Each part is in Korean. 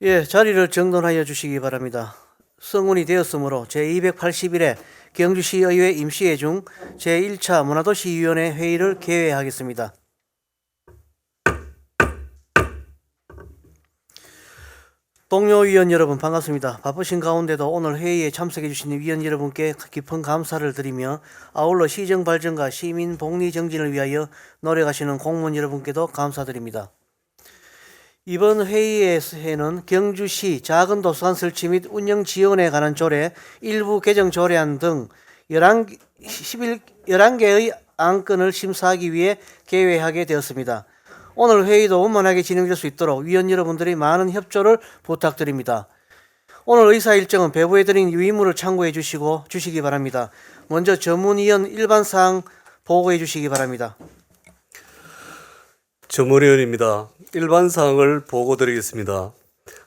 예, 자리를 정돈하여 주시기 바랍니다. 성운이 되었으므로 제281회 경주시의회 임시회 중 제1차 문화도시위원회 회의를 개회하겠습니다. 동료 위원 여러분 반갑습니다. 바쁘신 가운데도 오늘 회의에 참석해 주신 위원 여러분께 깊은 감사를 드리며 아울러 시정 발전과 시민 복리 정진을 위하여 노력하시는 공무원 여러분께도 감사드립니다. 이번 회의에는 경주시 작은 도서관 설치 및 운영 지원에 관한 조례, 일부 개정 조례안 등 11개의 안건을 심사하기 위해 개회하게 되었습니다. 오늘 회의도 원만하게 진행될 수 있도록 위원 여러분들의 많은 협조를 부탁드립니다. 오늘 의사 일정은 배부해드린 유의물을 참고해 주시기 바랍니다. 먼저 전문위원 일반사항 보고해 주시기 바랍니다. 전문위원입니다. 일반사항을 보고드리겠습니다.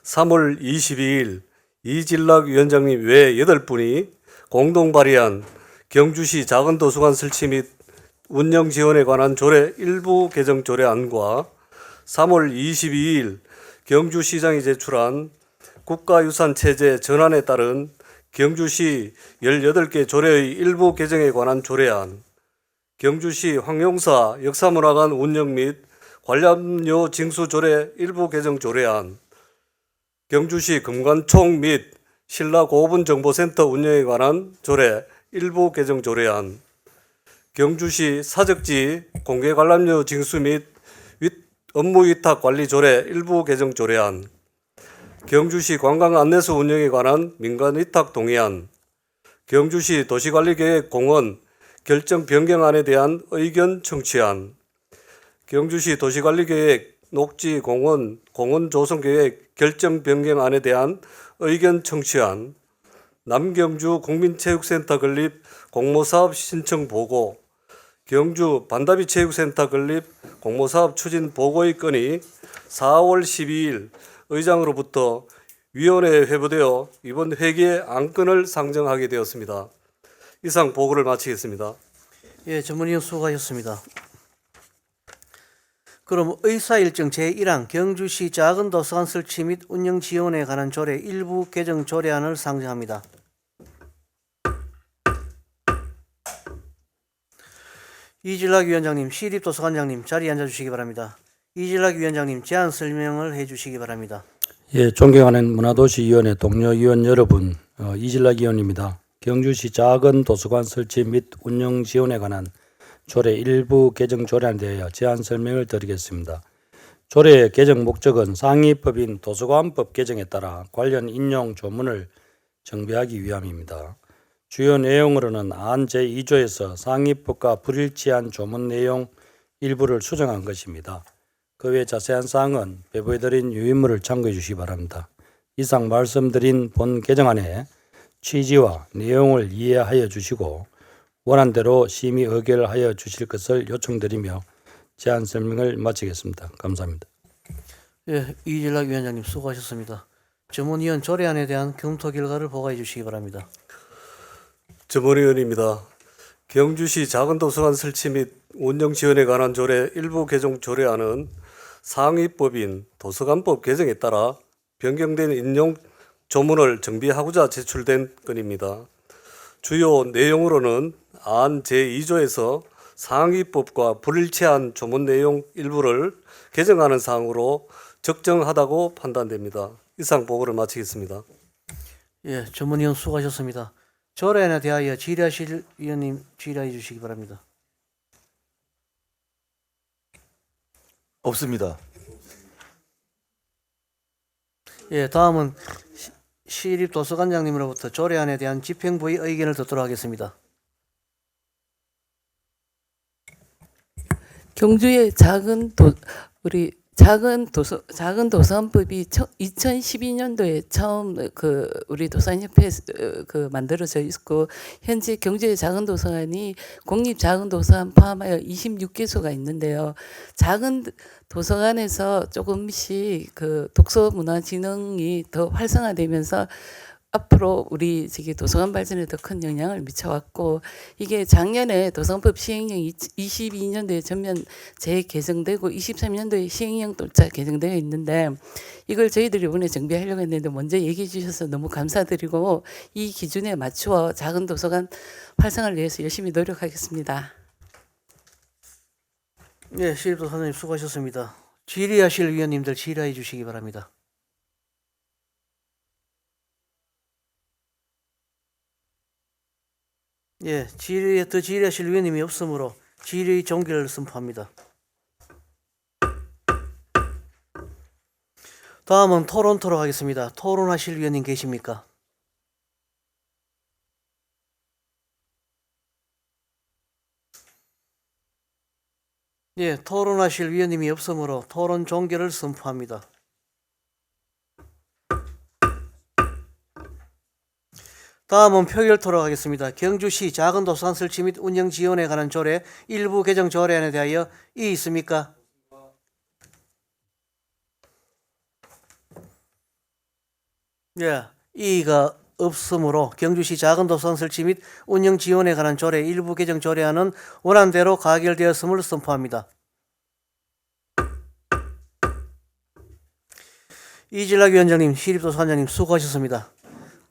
3월 22일 이진락 위원장님 외 8분이 공동 발의한 경주시 작은도서관 설치 및 운영 지원에 관한 조례 일부 개정 조례안과 3월 22일 경주시장이 제출한 국가유산체제 전환에 따른 경주시 18개 조례의 일부 개정에 관한 조례안, 경주시 황용사 역사문화관 운영 및 관람료 징수 조례 일부 개정 조례안, 경주시 금관총 및 신라고분정보센터 운영에 관한 조례 일부 개정 조례안, 경주시 사적지 공개관람료 징수 및 업무위탁 관리 조례 일부 개정 조례안, 경주시 관광안내소 운영에 관한 민간위탁 동의안, 경주시 도시관리계획 공원 결정 변경안에 대한 의견 청취안, 경주시 도시관리계획 녹지 공원 조성계획 결정 변경안에 대한 의견 청취안, 남경주 국민체육센터 건립 공모사업 신청 보고, 경주 반다비 체육센터 건립 공모사업 추진 보고의 건이 4월 12일 의장으로부터 위원회에 회부되어 이번 회기에 안건을 상정하게 되었습니다. 이상 보고를 마치겠습니다. 예, 전문위원 수고하셨습니다. 그럼 의사일정 제1항 경주시 작은 도서관 설치 및 운영 지원에 관한 조례 일부 개정 조례안을 상정합니다. 이진락 위원장님, 시립도서관장님 자리에 앉아주시기 바랍니다. 이진락 위원장님 제안 설명을 해주시기 바랍니다. 예, 존경하는 문화도시위원회 동료 위원 여러분, 이진락 위원입니다. 경주시 작은 도서관 설치 및 운영 지원에 관한 조례 일부 개정 조례안에 대하여 제안 설명을 드리겠습니다. 조례의 개정 목적은 상위법인 도서관법 개정에 따라 관련 인용 조문을 정비하기 위함입니다. 주요 내용으로는 안 제2조에서 상위법과 불일치한 조문 내용 일부를 수정한 것입니다. 그 외 자세한 사항은 배부해드린 유인물을 참고해 주시기 바랍니다. 이상 말씀드린 본 개정안의 취지와 내용을 이해하여 주시고 원안대로 심의 의결하여 주실 것을 요청드리며 제안 설명을 마치겠습니다. 감사합니다. 예, 이진락 위원장님 수고하셨습니다. 전문위원 조례안에 대한 검토 결과를 보고해 주시기 바랍니다. 전문위원입니다. 경주시 작은도서관 설치 및 운영 지원에 관한 조례 일부 개정 조례안은 상위법인 도서관법 개정에 따라 변경된 인용 조문을 정비하고자 제출된 건입니다. 주요 내용으로는 안 제2조에서 상위법과 불일치한 조문 내용 일부를 개정하는 사항으로 적정하다고 판단됩니다. 이상 보고를 마치겠습니다. 예, 전문위원 수고하셨습니다. 조례안에 대하여 질의하실 위원님 질의해 주시기 바랍니다. 없습니다. 예, 다음은 시립도서관장님으로부터 조례안에 대한 집행부의 의견을 듣도록 하겠습니다. 경주의 작은 도서관법이 2012년도에 처음 우리 도서관협회에서 만들어져 있고, 현재 경주의 작은 도서관이 공립 작은 도서관 포함하여 26개소가 있는데요. 작은 도서관에서 조금씩 독서 문화 진흥이 더 활성화되면서 앞으로 우리 저기 도서관 발전에 더 큰 영향을 미쳐왔고, 이게 작년에 도서관법 시행령 22년도에 전면 재개정되고 23년도에 시행령 또자 개정되어 있는데, 이걸 저희들이 이번에 정비하려고 했는데 먼저 얘기해 주셔서 너무 감사드리고, 이 기준에 맞추어 작은 도서관 활성화를 위해서 열심히 노력하겠습니다. 예, 시립도사님 수고하셨습니다. 질의하실 위원님들 질의해 주시기 바랍니다. 예, 더 질의하실 위원님이 없으므로 질의 종결을 선포합니다. 다음은 토론토로 하겠습니다. 토론하실 위원님 계십니까? 예, 토론하실 위원님이 없으므로 토론 종결을 선포합니다. 다음은 표결토로 하겠습니다. 경주시 작은 도서관 설치 및 운영 지원에 관한 조례 일부 개정 조례안에 대하여 이의 있습니까? 예, 이의가 없으므로 경주시 작은 도서관 설치 및 운영 지원에 관한 조례 일부 개정 조례안은 원안대로 가결되었음을 선포합니다. 이진락 위원장님, 시립도서관장님 수고하셨습니다.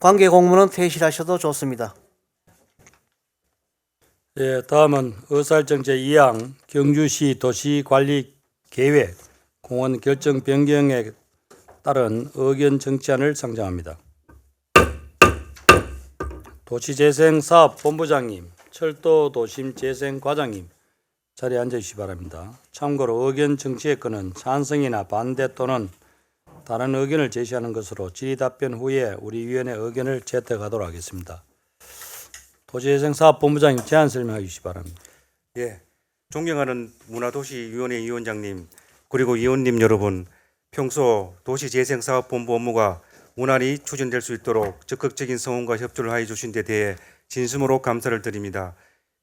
관계 공무는 퇴실하셔도 좋습니다. 예, 다음은 의사일정 제2항 경주시 도시관리계획 공원 결정 변경에 따른 의견 정치안을 상정합니다. 도시재생사업본부장님, 철도도심재생과장님 자리에 앉아주시기 바랍니다. 참고로 의견 정치의 건은 찬성이나 반대 또는 다른 의견을 제시하는 것으로 질의답변 후에 우리 위원회 의견을 채택하도록 하겠습니다. 도시재생사업본부장님 제안 설명해 주시기 바랍니다. 예, 존경하는 문화도시위원회 위원장님, 그리고 위원님 여러분, 평소 도시재생사업본부 업무가 원활히 추진될 수 있도록 적극적인 성원과 협조를 하여 주신 데 대해 진심으로 감사를 드립니다.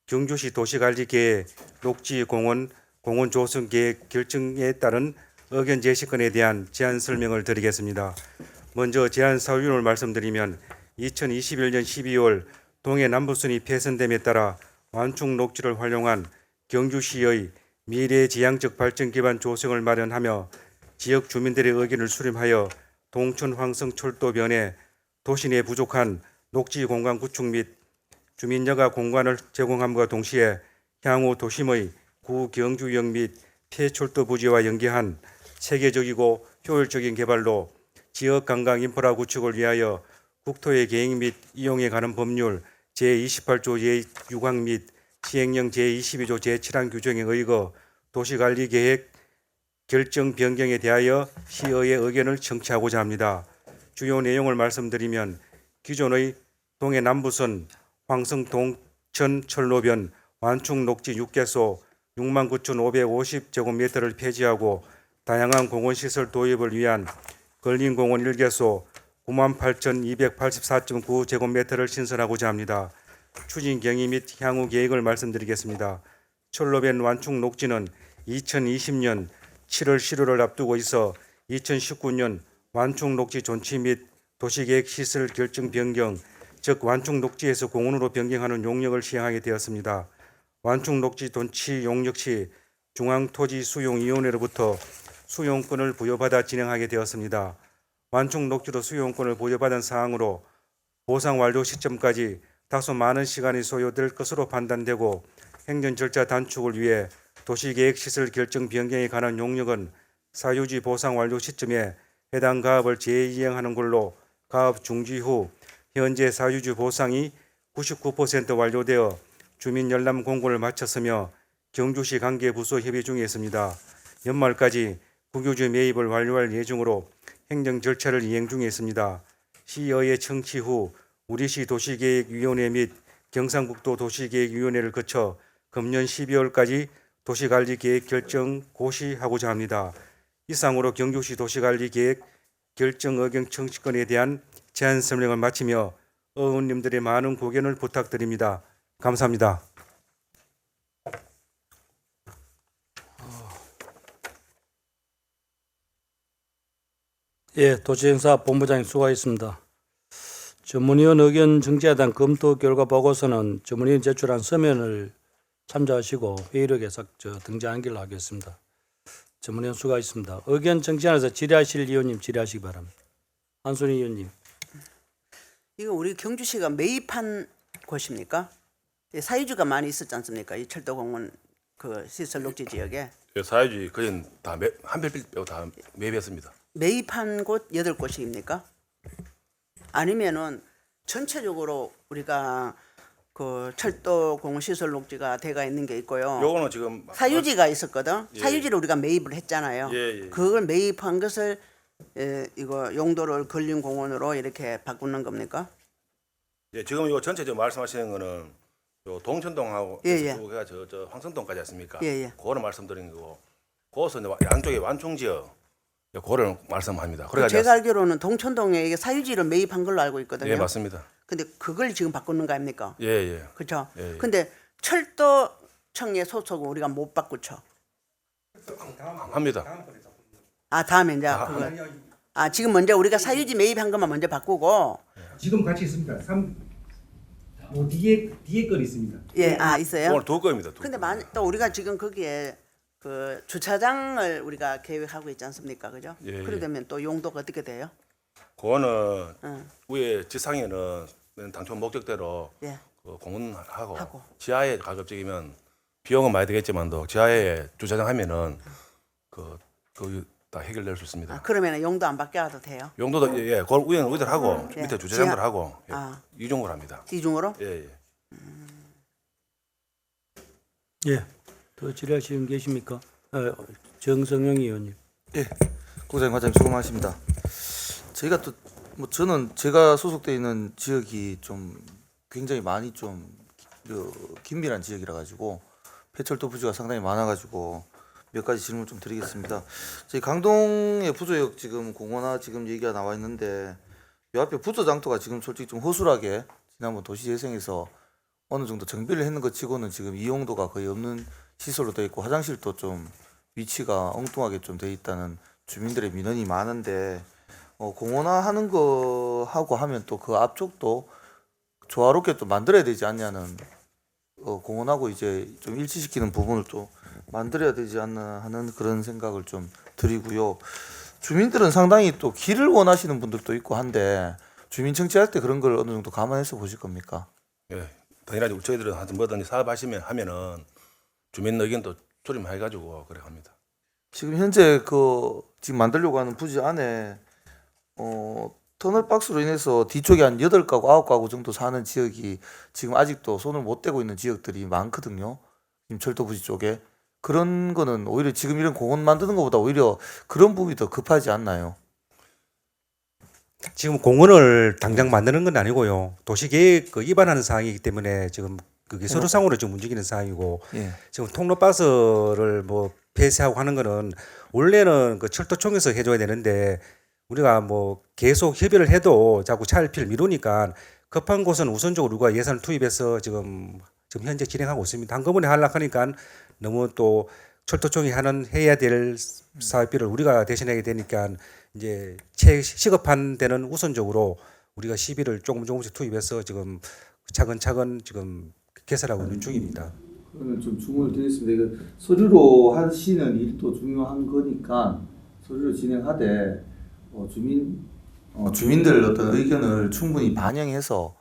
경주시 도시관리계획, 녹지공원, 공원조성계획 결정에 따른 의견 제시건에 대한 제안 설명을 드리겠습니다. 먼저 제안 사유를 말씀드리면 2021년 12월 동해 남부선이 폐선됨에 따라 완충 녹지를 활용한 경주시의 미래지향적 발전 기반 조성을 마련하며 지역 주민들의 의견을 수렴하여 동천 황성철도 변에 도시 내 부족한 녹지 공간 구축 및 주민여가 공간을 제공함과 동시에 향후 도심의 구경주역 및 폐철도 부지와 연계한 체계적이고 효율적인 개발로 지역 관광 인프라 구축을 위하여 국토의 계획 및 이용에 관한 법률 제28조 제6항 및 시행령 제22조 제7항 규정에 의거 도시관리계획 결정 변경에 대하여 시의회 의견을 청취하고자 합니다. 주요 내용을 말씀드리면 기존의 동해 남부선 황성 동천 철로변 완충 녹지 6개소 69,550제곱미터를 폐지하고 다양한 공원시설 도입을 위한 걸린공원 1개소 98,284.9제곱미터를 신설하고자 합니다. 추진 경위 및 향후 계획을 말씀드리겠습니다. 철로변 완충 녹지는 2020년 7월 15일을 앞두고 있어 2019년 완충 녹지 존치 및 도시계획 시설 결정 변경, 즉 완충 녹지에서 공원으로 변경하는 용역을 시행하게 되었습니다. 완충 녹지 존치 용역 시 중앙토지수용위원회로부터 수용권을 부여받아 진행하게 되었습니다. 완충 녹지로 수용권을 부여받은 사항으로 보상 완료 시점까지 다소 많은 시간이 소요될 것으로 판단되고 행정 절차 단축을 위해 도시계획시설 결정 변경에 관한 용역은 사유지 보상 완료 시점에 해당 가업을 재이행하는 걸로 가업 중지 후 현재 사유지 보상이 99% 완료되어 주민 열람 공고를 마쳤으며 경주시 관계부서 협의 중에 있습니다. 연말까지 국유지 매입을 완료할 예정으로 행정 절차를 이행 중에 있습니다. 시의회 청취 후 우리시 도시계획위원회 및 경상북도 도시계획위원회를 거쳐 금년 12월까지 도시관리계획 결정 고시하고자 합니다. 이상으로 경주시 도시관리계획 결정 의견 청취권에 대한 제안 설명을 마치며 의원님들의 많은 고견을 부탁드립니다. 감사합니다. 예, 도시행사 본부장님 수고하셨습니다. 전문위원 의견 정제하단 검토 결과 보고서는 전문위원 제출한 서면을 참조하시고 회의록에 등재한 길로 하겠습니다. 전문위원 수고하셨습니다. 의견 정제안에서 질의하실 위원님 질의하시기 바랍니다. 한순희 위원님. 이거 우리 경주시가 매입한 곳입니까? 이 사유지가 많이 있었지 않습니까? 이 철도공원 그 시설 녹지 지역에 사유지 거의 다 한별필 빼고 다 매입했습니다. 매입한 곳 8곳입니까? 아니면은 전체적으로 우리가 그 철도공원 시설 녹지가 돼가 있는 게 있고요. 요거는 지금 사유지가 있었거든. 예. 사유지를 우리가 매입을 했잖아요. 예, 예. 그걸 매입한 것을 이거 용도를 근린공원으로 이렇게 바꾸는 겁니까? 예, 지금 이거 전체 지금 말씀하시는 거는 요 동천동하고 예, 예. 가 저 황선동까지 했습니까? 예, 예. 그거를 말씀드린 거고, 거기서 이제 양쪽에 완충 지역, 그거를 말씀합니다. 그래가지고 제가 알기로는 동천동에 이게 사유지를 매입한 걸로 알고 있거든요. 예, 맞습니다. 근데 그걸 지금 바꾸는 거 아닙니까? 예, 예. 그렇죠. 예, 예. 근데 철도청의 소속은 우리가 못 바꾸죠. 합니다. 아 다음에 이제 그거. 아 지금 먼저 우리가 사유지 매입한 것만 먼저 바꾸고. 지금 같이 있습니다. 뒤에 건 있습니다. 예, 아 있어요. 오늘 두 건입니다. 두 근데 건. 또 우리가 지금 거기에 그 주차장을 우리가 계획하고 있지 않습니까, 그죠? 예, 예. 그러면 또 용도가 어떻게 돼요? 그거는 응. 위에 지상에는 당초 목적대로 예. 그 공원하고 하고. 지하에 가급적이면 비용은 많이 되겠지만도 지하에 주차장 하면은 그 다 해결될 수 있습니다. 아 그러면 용도 안 바뀌어도 돼요? 용도도 예, 그걸 위에는 의대를 하고 예. 밑에 주차장을 지하- 하고 예, 아. 이중을 합니다. 이중으로? 예, 예. 예. 더 질의하실 분 계십니까? 정성영 의원님. 국장님, 과장님 수고 많으십니다. 저희가 또 뭐 저는 제가 소속돼 있는 지역이 좀 굉장히 많이 좀 긴밀한 지역이라 가지고 폐철도 부지가 상당히 많아 가지고 몇 가지 질문 좀 드리겠습니다. 저희 강동의 부조역 지금 공원화 지금 얘기가 나와 있는데 요 앞에 부조 장터가 지금 솔직히 좀 허술하게 지난번 도시재생에서 어느 정도 정비를 했는 것 치고는 지금 이용도가 거의 없는 시설로 되어 있고 화장실도 좀 위치가 엉뚱하게 좀 돼 있다는 주민들의 민원이 많은데 공원화하는 거 하고 하면 또 그 앞쪽도 조화롭게 또 만들어야 되지 않냐는 공원하고 이제 좀 일치시키는 부분을 또 만들어야 되지 않나 하는 그런 생각을 좀 드리고요. 주민들은 상당히 또 길을 원하시는 분들도 있고 한데 주민 청취할 때 그런 걸 어느 정도 감안해서 보실 겁니까? 예. 당연하지 저희들은 하여튼 뭐든 사업하시면 하면은 주민 의견도 조림해가지고 그래 합니다. 지금 현재 지금 만들려고 하는 부지 안에 터널 박스로 인해서 뒤쪽에 한 8가구, 9가구 정도 사는 지역이 지금 아직도 손을 못 대고 있는 지역들이 많거든요. 지금 철도 부지 쪽에. 그런 거는 오히려 지금 이런 공원 만드는 것보다 오히려 그런 부분이 더 급하지 않나요? 지금 공원을 당장 만드는 건 아니고요. 도시계획 위반하는 사항이기 때문에 지금 그게 서류상으로 지금 움직이는 사항이고 예. 지금 통로버스를 뭐 폐쇄하고 하는 거는 원래는 그 철도청에서 해줘야 되는데 우리가 뭐 계속 협의를 해도 자꾸 차일피일 미루니까 급한 곳은 우선적으로 우리가 예산을 투입해서 지금 현재 진행하고 있습니다. 한꺼번에 하려고 하니까 너무 또 철도청이 해야 될 사업비를 우리가 대신하게 되니까 이제 시급한 데는 우선적으로 우리가 시비를 조금씩 투입해서 지금 차근차근 지금 개설하고 있는 중입니다. 그러면 좀 주문을 드리겠습니다. 이거 서류로 하시는 일도 중요한 거니까 서류로 진행하되 주민들 어떤 의견을 충분히 반영해서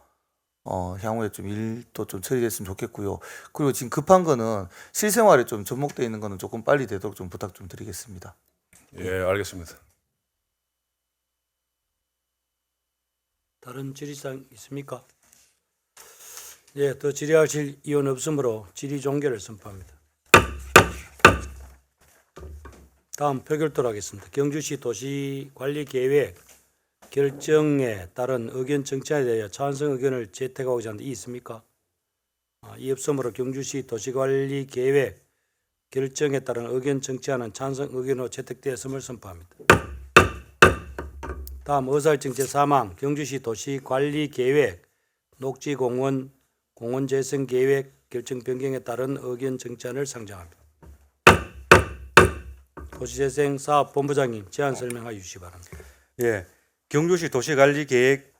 향후에 좀 일도 좀 처리됐으면 좋겠고요. 그리고 지금 급한 거는 실생활에 좀 접목되어 있는 거는 조금 빨리 되도록 좀 부탁 좀 드리겠습니다. 예, 알겠습니다. 다른 질의사항 있습니까? 예, 더 질의하실 의원 없으므로 질의 종결을 선포합니다. 다음 표결토록 하겠습니다. 경주시 도시관리계획 결정에 따른 의견 정치에 대하여 찬성 의견을 채택하고자 하는데 있습니까? 이 없으므로 경주시 도시관리계획 결정에 따른 의견 정치하는 찬성 의견으로 채택되었음을 선포합니다. 다음 의사일정 제4항 경주시 도시관리계획 녹지공원 공원재생계획 결정 변경에 따른 의견 정치안을 상정합니다. 도시재생사업본부장님 제안 설명하여 주시기 바랍니다. 예, 경주시 도시관리계획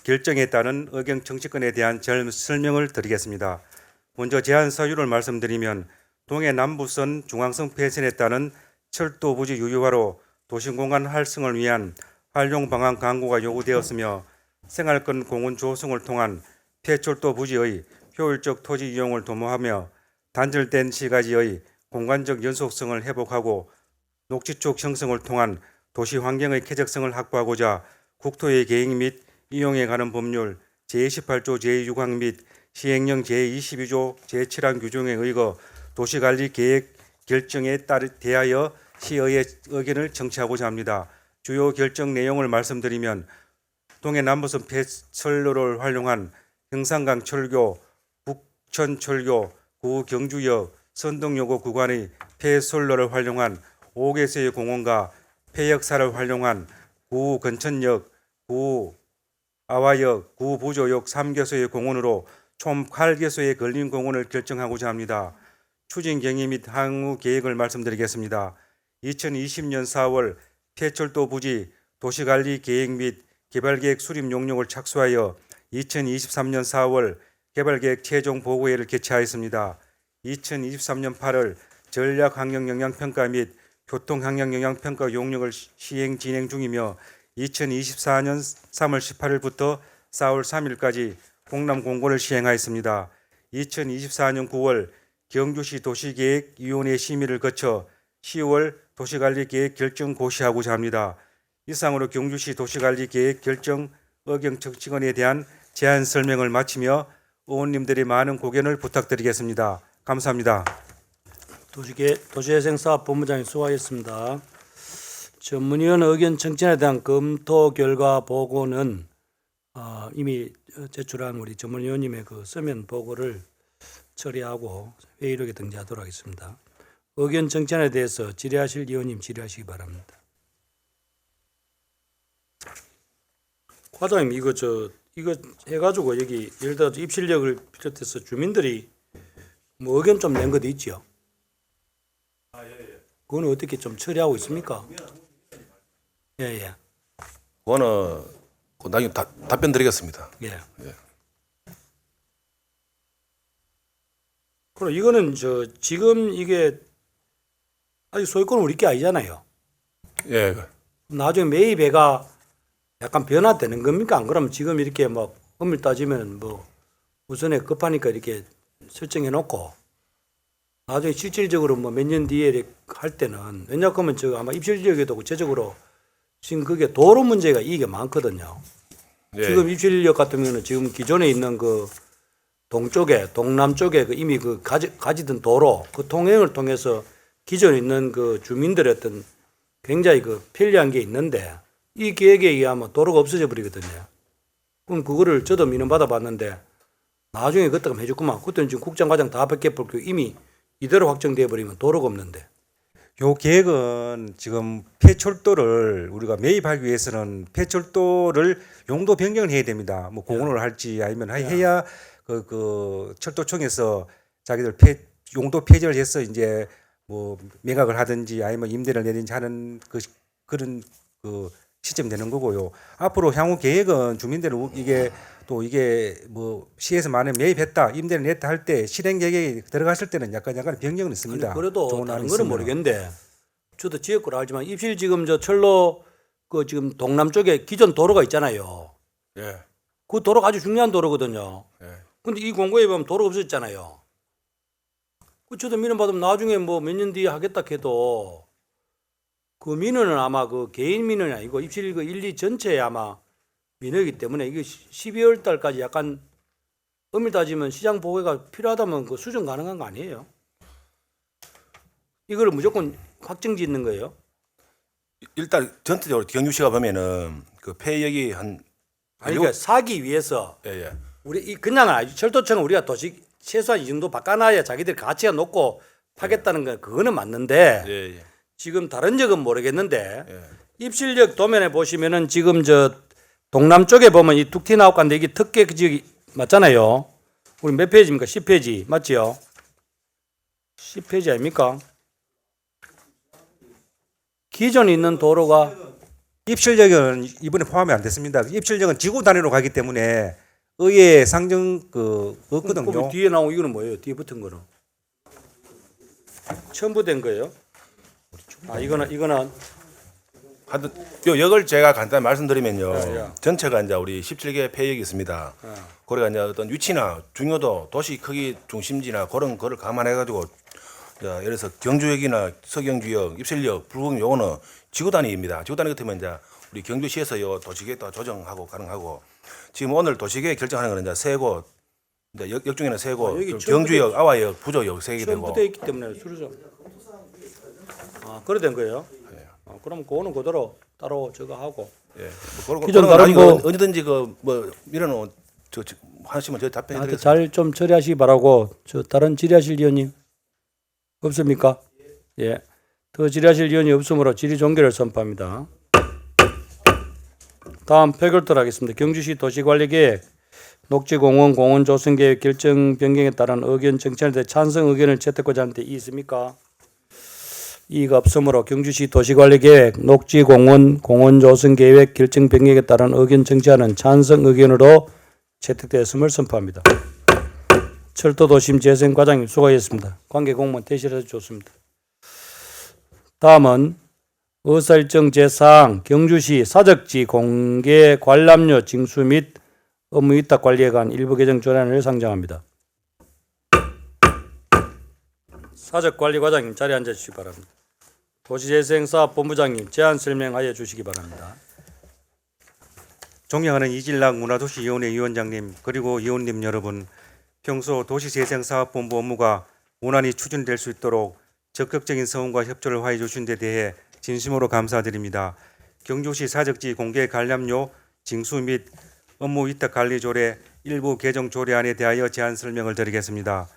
결정에 따른 의경 정치권에 대한 설명을 드리겠습니다. 먼저 제한 사유를 말씀드리면 동해 남부선 중앙선 폐선에 따른 철도 부지 유효화로 도심공간 활성을 위한 활용 방안 강구가 요구되었으며 생활권 공원 조성을 통한 폐철도 부지의 효율적 토지 이용을 도모하며 단절된 시가지의 공간적 연속성을 회복하고 녹지축 형성을 통한 도시 환경의 쾌적성을 확보하고자 국토의 계획 및 이용에 관한 법률 제28조 제6항 및 시행령 제22조 제7항 규정에 의거 도시관리 계획 결정에 대하여 시의회 의견을 청취하고자 합니다. 주요 결정 내용을 말씀드리면 동해 남부선 폐철로를 활용한 형산강 철교, 북천 철교, 구 경주역, 선동요고 구간의 폐솔로를 활용한 5개소의 공원과 폐역사를 활용한 구 건천역, 구 아화역, 구 부조역 3개소의 공원으로 총 8개소의 걸린 공원을 결정하고자 합니다. 추진 경위 및 향후 계획을 말씀드리겠습니다. 2020년 4월 폐철도 부지 도시관리 계획 및 개발계획 수립 용역을 착수하여 2023년 4월 개발계획 최종 보고회를 개최하였습니다. 2023년 8월 전략환경영향평가 및 교통환경영향평가 용역을 시행 진행 중이며 2024년 3월 18일부터 4월 3일까지 공람공고를 시행하였습니다. 2024년 9월 경주시 도시계획위원회 심의를 거쳐 10월 도시관리계획 결정 고시하고자 합니다. 이상으로 경주시 도시관리계획 결정 의경 정치권에 대한 제안 설명을 마치며 의원님들의 많은 고견을 부탁드리겠습니다. 감사합니다. 도시재생사업본부장님 수고하셨습니다. 전문위원 의견 청진에 대한 검토 결과 보고는 이미 제출한 우리 전문위원님의 그 서면 보고를 처리하고 회의록에 등재하도록 하겠습니다. 의견 청진에 대해서 질의하실 위원님 질의하시기 바랍니다. 과장님 이거 해가지고 여기 예를 들어 입실력을 비롯해서 주민들이 뭐 의견 좀 낸 것도 있죠. 그거는 어떻게 좀 처리하고 있습니까? 예. 그거는 나중에 답변 드리겠습니다. 예. 그럼 이거는 지금 이게 아직 소유권은 우리 게 아니잖아요. 예. 나중에 매입해가 약간 변화되는 겁니까? 안 그러면 지금 이렇게 막 엄밀 따지면 뭐 우선에 급하니까 이렇게 설정해 놓고 나중에 실질적으로 뭐 몇 년 뒤에 할 때는 왜냐하면 아마 입실력에도 구체적으로 지금 그게 도로 문제가 이게 많거든요. 예. 지금 입실력 같은 경우는 지금 기존에 있는 그 동쪽에 동남쪽에 그 이미 그 가지던 도로 그 통행을 통해서 기존에 있는 그 주민들의 어떤 굉장히 그 편리한 게 있는데 이 계획에 의하면 도로가 없어져 버리거든요. 그럼 그거를 저도 민원받아 봤는데 나중에 그때가 해줬구만. 그때는 지금 국장과장 다 뺏겨버리고 이미 이대로 확정돼 버리면 도로가 없는데. 요 계획은 지금 폐철도를 우리가 매입하기 위해서는 폐철도를 용도 변경을 해야 됩니다. 뭐 공원을 할지 아니면 해야 그 철도청에서 자기들 용도 폐지를 해서 이제 뭐 매각을 하든지 아니면 임대를 내든지 하는 그런 시점 되는 거고요. 앞으로 향후 계획은 주민들은 이게 뭐 시에서 만약 매입했다, 임대를 냈다 할 때 실행 계획에 들어갔을 때는 약간 변경은 있습니다. 아니, 그래도 좋은 다른 안이 거는 있으면. 모르겠는데 저도 지역구로 알지만 입실 지금 철로 그 지금 동남쪽에 기존 도로가 있잖아요. 예. 그 도로가 아주 중요한 도로거든요. 예. 근데 이 공고에 보면 도로가 없었잖아요. 그 저도 민원 받으면 나중에 뭐 몇 년 뒤에 하겠다 해도 그 민원은 아마 그 개인 민원이 아니고 입실 그 1, 2 전체에 아마 민원이기 때문에 이게 12월 달까지 약간 엄밀 따지면 시장 보호가 필요하다면 그 수정 가능한 거 아니에요? 이걸 무조건 확정 짓는 거예요? 일단 전체적으로 경주시가 보면은 그 폐역이 한 아니 그러니까 사기 위해서 예. 우리 그냥은 아니죠. 철도청은 우리가 도시 최소한 이 정도 바꿔놔야 자기들 가치가 높고 파겠다는 건 그거는 맞는데 예. 지금 다른 지역은 모르겠는데 예. 입실역 도면에 보시면은 지금 동남쪽에 보면 이 툭 튀나올간데 이게 특계 지역이 맞잖아요. 우리 몇 페이지입니까? 10페이지 맞지요? 10페이지 아닙니까? 기존에 있는 도로가 입실력은 이번에 포함이 안 됐습니다. 입실력은 지구 단위로 가기 때문에 의회 상정 없거든요. 그럼 뒤에 나온 이거는 뭐예요? 뒤에 붙은 거는 첨부된 거예요? 아 이거는 하여튼 요 역을 제가 간단히 말씀드리면요. 예. 전체가 이제 우리 17개 폐역이 있습니다. 그래가 이제 어떤 위치나 중요도, 도시 크기, 중심지나 그런 거를 감안해 가지고 예를 들어서 경주역이나 서경주역, 입실역, 불구경 요거는 지구 단위입니다. 지구 단위 같으면 이제 우리 경주시에서 요 도시계획 다 조정하고 가능하고 지금 오늘 도시계획 결정하는 거는 이제 세 곳, 이제 역 중에는 세 곳, 여기 경주역, 아와역, 부조역 세 개 되고. 첨부돼 있기 때문에 수르죠. 아 그래 된 거예요? 그럼 그거는 그대로 따로 저거 하고. 예. 뭐 기존 그런 다른 거 거- 언제든지 그 뭐 밀어놓은 저 하시면 저 답변해 나한테 드리겠습니다. 잘 좀 처리하시기 바라고. 저 다른 질의하실 위원님 없습니까? 예. 더 질의하실 위원이 없으므로 질의 종결을 선포합니다. 다음 표결토록 하겠습니다. 경주시 도시관리계획 녹지공원 공원 조성계획 결정 변경에 따른 의견 정찰에 대해 찬성 의견을 채택하고자 하는데 이 있습니까? 이의가 없으므로 경주시 도시관리계획 녹지공원 공원 조성계획 결정 변경에 따른 의견 정찰은 찬성 의견으로 채택되었음을 선포합니다. 철도도심재생과장님 수고하셨습니다. 관계공무원 퇴실해서 좋습니다. 다음은 의사일정 제4항 경주시 사적지 공개 관람료 징수 및 업무 위탁 관리에 관한 일부 개정 조례안을 상정합니다. 사적관리과장님 자리에 앉아주시기 바랍니다. 도시재생사업본부장님 제안 설명하여 주시기 바랍니다. 존경하는 이질락 문화도시위원회 위원장님 그리고 위원님 여러분, 평소 도시재생사업본부 업무가 원활히 추진될 수 있도록 적극적인 성원과 협조를 화해 주신 데 대해 진심으로 감사드립니다. 경주시 사적지 공개 관람료 징수 및 업무 위탁 관리 조례 일부 개정 조례안에 대하여 제안 설명을 드리겠습니다.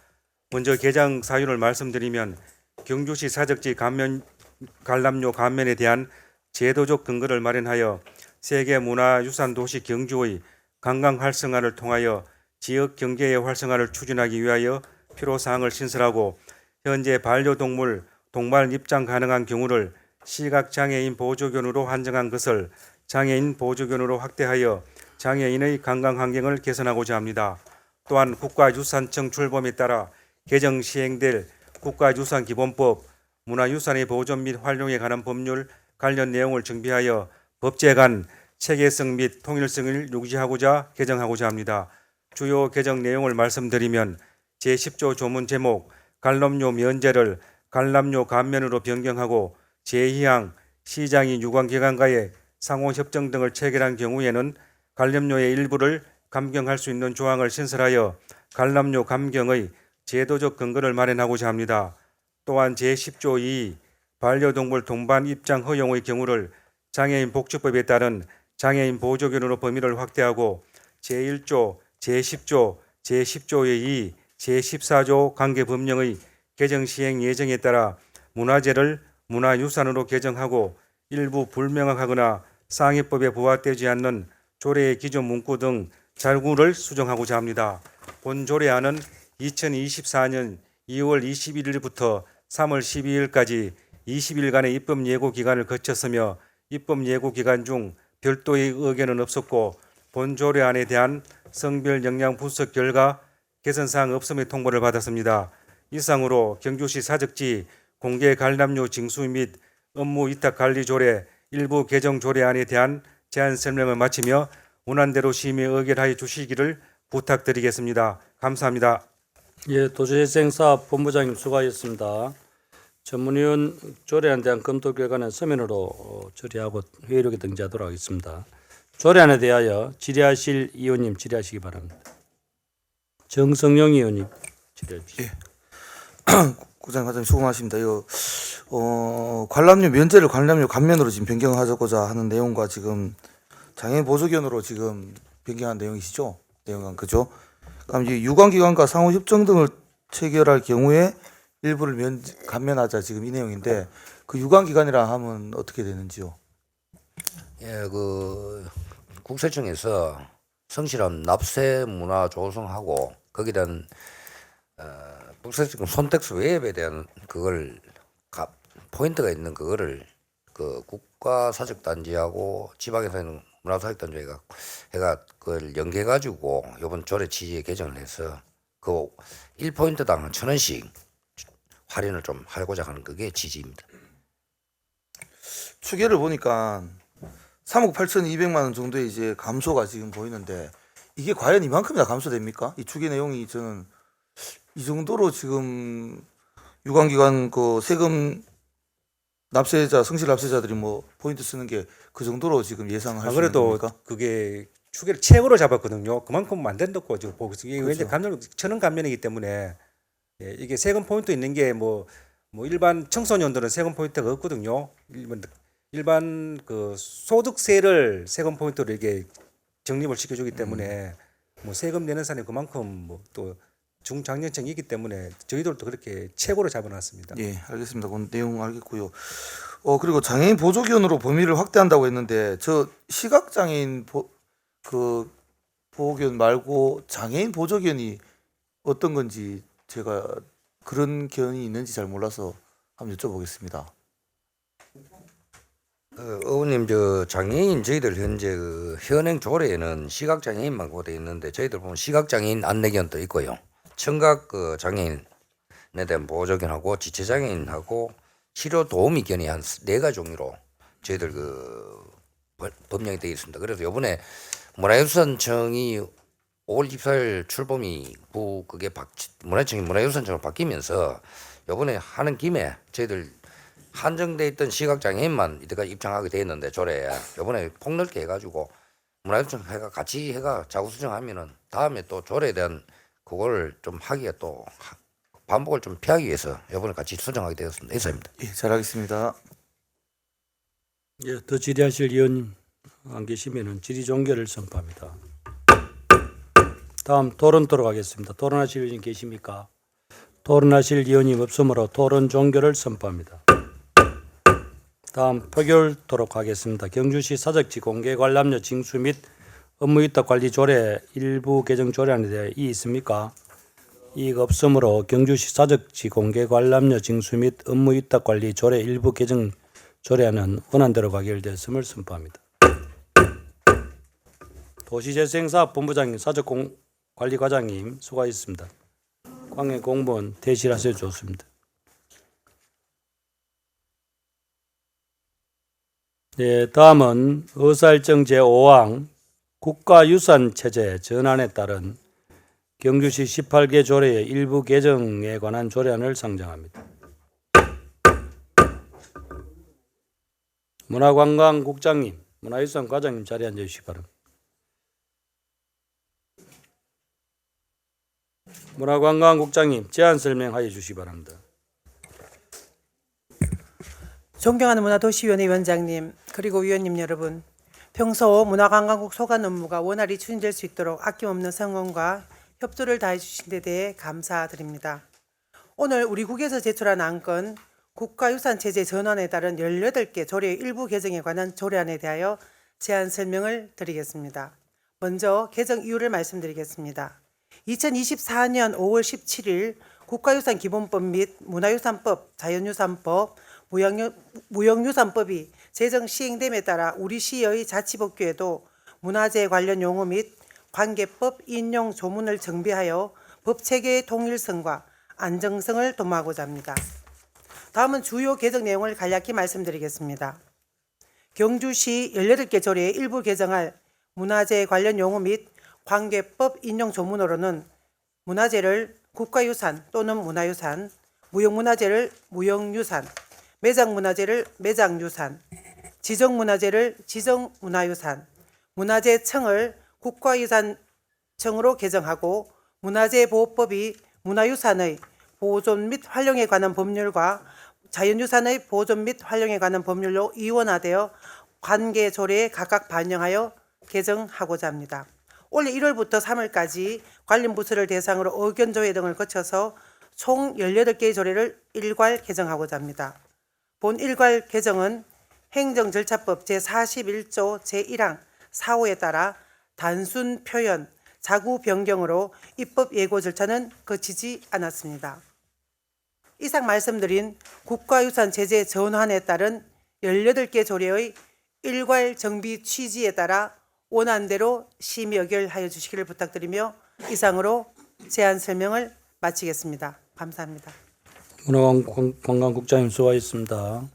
먼저 개정 사유를 말씀드리면 경주시 사적지 관람료 감면에 대한 제도적 근거를 마련하여 세계문화유산도시 경주의 관광 활성화를 통하여 지역 경제의 활성화를 추진하기 위하여 필요사항을 신설하고 현재 반려동물 동반 입장 가능한 경우를 시각장애인 보조견으로 한정한 것을 장애인 보조견으로 확대하여 장애인의 관광 환경을 개선하고자 합니다. 또한 국가유산청 출범에 따라 개정 시행될 국가유산기본법, 문화유산의 보존 및 활용에 관한 법률 관련 내용을 정비하여 법제 간 체계성 및 통일성을 유지하고자 개정하고자 합니다. 주요 개정 내용을 말씀드리면 제10조 조문 제목 관람료 면제를 관람료 감면으로 변경하고 제2항 시장이 유관기관과의 상호협정 등을 체결한 경우에는 관람료의 일부를 감경할 수 있는 조항을 신설하여 관람료 감경의 제도적 근거를 마련하고자 합니다. 또한 제10조 2 반려동물 동반 입장 허용의 경우를 장애인 복지법에 따른 장애인 보조견으로 범위를 확대하고 제1조, 제10조, 제10조의 2, 제14조 관계법령의 개정 시행 예정에 따라 문화재를 문화유산으로 개정하고 일부 불명확하거나 상위법에 부합되지 않는 조례의 기존 문구 등 자구를 수정하고자 합니다. 본 조례안은 2024년 2월 21일부터 3월 12일까지 20일간의 입법 예고 기간을 거쳤으며 입법 예고 기간 중 별도의 의견은 없었고 본 조례안에 대한 성별 영향 분석 결과 개선사항 없음의 통보를 받았습니다. 이상으로 경주시 사적지 공개 관람료 징수 및 업무 위탁 관리 조례 일부 개정 조례안에 대한 제안 설명을 마치며 원안대로 심의 의결하여 주시기를 부탁드리겠습니다. 감사합니다. 예, 도시재생사업본부장님 수고하셨습니다. 전문위원 조례안에 대한 검토 결과는 서면으로 처리하고 회의록에 등재하도록 하겠습니다. 조례안에 대하여 질의하실 의원님 질의하시기 바랍니다. 정성영 의원님 질의해 주시죠. 국장님, 과장님 수고 많으십니다. 이거 관람료 면제를 관람료 감면으로 지금 변경하고자 하는 내용과 지금 장애인 보조견으로 지금 변경한 내용이시죠? 내용은 그죠? 그럼 이제 유관기관과 상호 협정 등을 체결할 경우에 일부를 감면하자 지금 이 내용인데 그 유관기관이라 하면 어떻게 되는지요? 예, 그 국세청에서 성실한 납세 문화 조성하고 거기에 대한 국세청 선택수 외압에 대한 그걸 포인트가 있는 그거를 그 국가사적단지하고 지방에서는 문화사적단지가 해가 그걸 연계해 가지고 이번 조례 취지에 개정을 해서 그 1포인트당 1,000원씩 할인을 좀 하고자 하는 그게 취지입니다. 추계를 보니까 3억 8,200만 원 정도의 이제 감소가 지금 보이는데 이게 과연 이만큼이나 감소됩니까? 이 추계 내용이 저는 이 정도로 지금 유관기관 그 세금 납세자 성실 납세자들이 뭐 포인트 쓰는 게 그 정도로 지금 예상할 수 있는 아무래도 겁니까? 그게 추계를 최고로 잡았거든요. 그만큼 안 된다고 지금 보고 있어요. 이게 그렇죠. 왠지 감면 천원 감면이기 때문에 예, 이게 세금 포인트 있는 게 뭐 일반 청소년들은 세금 포인트가 없거든요. 일반 그 소득세를 세금 포인트로 이게 적립을 시켜주기 때문에 뭐 세금 내는 사람이 그만큼 뭐 또 중장년층이기 때문에 저희들도 그렇게 최고로 잡아놨습니다. 예, 알겠습니다. 그 내용 알겠고요. 그리고 장애인 보조기원으로 범위를 확대한다고 했는데 저 시각장애인 그 보호기원 말고 장애인 보조기원이 어떤 건지 제가 그런 기원이 있는지 잘 몰라서 한번 여쭤보겠습니다. 의원님 저 장애인 저희들 현재 그 현행 조례에는 시각 장애인만 고돼 있는데 저희들 보면 시각 장애인 안내견도 있고요. 청각 그 장애인에 대한 보조견하고 지체 장애인하고 치료 도우미 견이 한 4가지 종류로 저희들 그 법령이 되어 있습니다. 그래서 이번에 문화유산청이 5월 24일 출범이 그게 문화청이 문화유산청으로 바뀌면서 이번에 하는 김에 저희들 한정돼 있던 시각장애인만 이때까지 입장하게 돼 있는데 조례에 이번에 폭넓게 해가지고 문화유산청 해가 같이 해가 자구 수정하면은 다음에 또 조례에 대한 그걸 좀 하기가 또 반복을 좀 피하기 위해서 이번에 같이 수정하게 되었습니다. 이상입니다. 예, 잘하겠습니다. 예, 더 질의하실 의원님 안 계시면은 질의 종결을 선포합니다. 다음 토론토록 하겠습니다. 토론하실 의원님 계십니까? 토론하실 의원님 없으므로 토론 종결을 선포합니다. 다음 표결토록 하겠습니다. 경주시 사적지 공개 관람료 징수 및 업무위탁 관리 조례 일부 개정 조례안에 대해 이의 있습니까? 이의가 없으므로 경주시 사적지 공개 관람료 징수 및 업무위탁 관리 조례 일부 개정 조례안은 원안대로 가결되었음을 선포합니다. 도시재생사업본부장님, 사적관리과장님 수고하셨습니다. 관계 공무원 대실하셔도 좋습니다. 네, 다음은 의사일정 제5항 국가유산체제 전환에 따른 경주시 18개 조례의 일부 개정에 관한 조례안을 상정합니다. 문화관광국장님, 문화유산과장님 자리에 앉아주시기 바랍니다. 문화관광국장님 제안 설명하여 주시기 바랍니다. 존경하는 문화도시위원회 위원장님 그리고 위원님 여러분, 평소 문화관광국 소관 업무가 원활히 추진될 수 있도록 아낌없는 성원과 협조를 다해 주신 데 대해 감사드립니다. 오늘 우리 국에서 제출한 안건 국가유산체제 전환에 따른 18개 조례 일부 개정에 관한 조례안에 대하여 제안 설명을 드리겠습니다. 먼저 개정 이유를 말씀드리겠습니다. 2024년 5월 17일 국가유산기본법 및 문화유산법, 자연유산법, 무형유산법이 제정 시행됨에 따라 우리 시의 자치법규에도 문화재 관련 용어 및 관계법 인용 조문을 정비하여 법체계의 통일성과 안정성을 도모하고자 합니다. 다음은 주요 개정 내용을 간략히 말씀드리겠습니다. 경주시 18개 조례의 일부 개정할 문화재 관련 용어 및 관계법 인용 조문으로는 문화재를 국가유산 또는 문화유산, 무형문화재를 무형유산, 매장문화재를 매장유산, 지정문화재를 지정문화유산, 문화재청을 국가유산청으로 개정하고 문화재보호법이 문화유산의 보존 및 활용에 관한 법률과 자연유산의 보존 및 활용에 관한 법률로 이원화되어 관계 조례에 각각 반영하여 개정하고자 합니다. 올해 1월부터 3월까지 관련 부처를 대상으로 의견조회 등을 거쳐서 총 18개의 조례를 일괄 개정하고자 합니다. 본 일괄 개정은 행정절차법 제41조 제1항 4호에 따라 단순 표현, 자구 변경으로 입법 예고 절차는 거치지 않았습니다. 이상 말씀드린 국가유산 체제 전환에 따른 18개 조례의 일괄 정비 취지에 따라 원안대로 심의 의결하여 주시기를 부탁드리며 이상으로 제안 설명을 마치겠습니다. 감사합니다. 문화관광국장님 수고하셨습니다.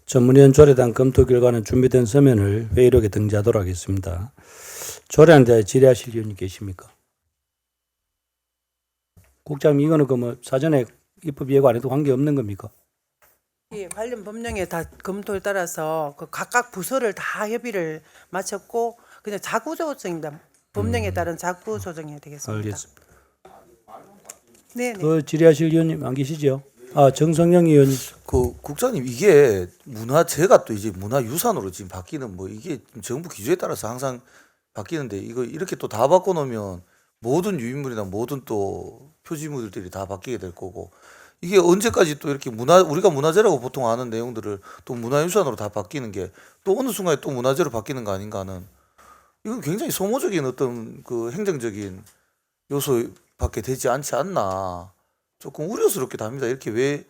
전문위원 조례에 대한 검토 결과는 준비된 서면을 회의록에 등재하도록 하겠습니다. 조례안에 대해 질의하실 의원님 계십니까? 국장님 이거는 그 뭐 사전에 입법 예고 안 해도 관계 없는 겁니까? 예, 관련 법령에 다 검토에 따라서 그 각각 부서를 다 협의를 마쳤고 그냥 자구 조정입니다. 법령에 따른 자구 조정이 되겠습니다. 알겠습니다. 네, 네. 그 질의하실 의원님 안 계시죠? 아 정성영 의원님. 그 국장님 이게 문화재가 또 이제 문화유산으로 지금 바뀌는 뭐 이게 정부 기준에 따라서 항상 바뀌는데 이거 이렇게 또 다 바꿔놓으면 모든 유인물이나 모든 또 표지물들이 다 바뀌게 될 거고 이게 언제까지 또 이렇게 우리가 문화재라고 보통 아는 내용들을 또 문화유산으로 다 바뀌는 게 또 어느 순간에 또 문화재로 바뀌는 거 아닌가 하는 이건 굉장히 소모적인 어떤 그 행정적인 요소밖에 되지 않지 않나 조금 우려스럽기도 합니다. 이렇게 왜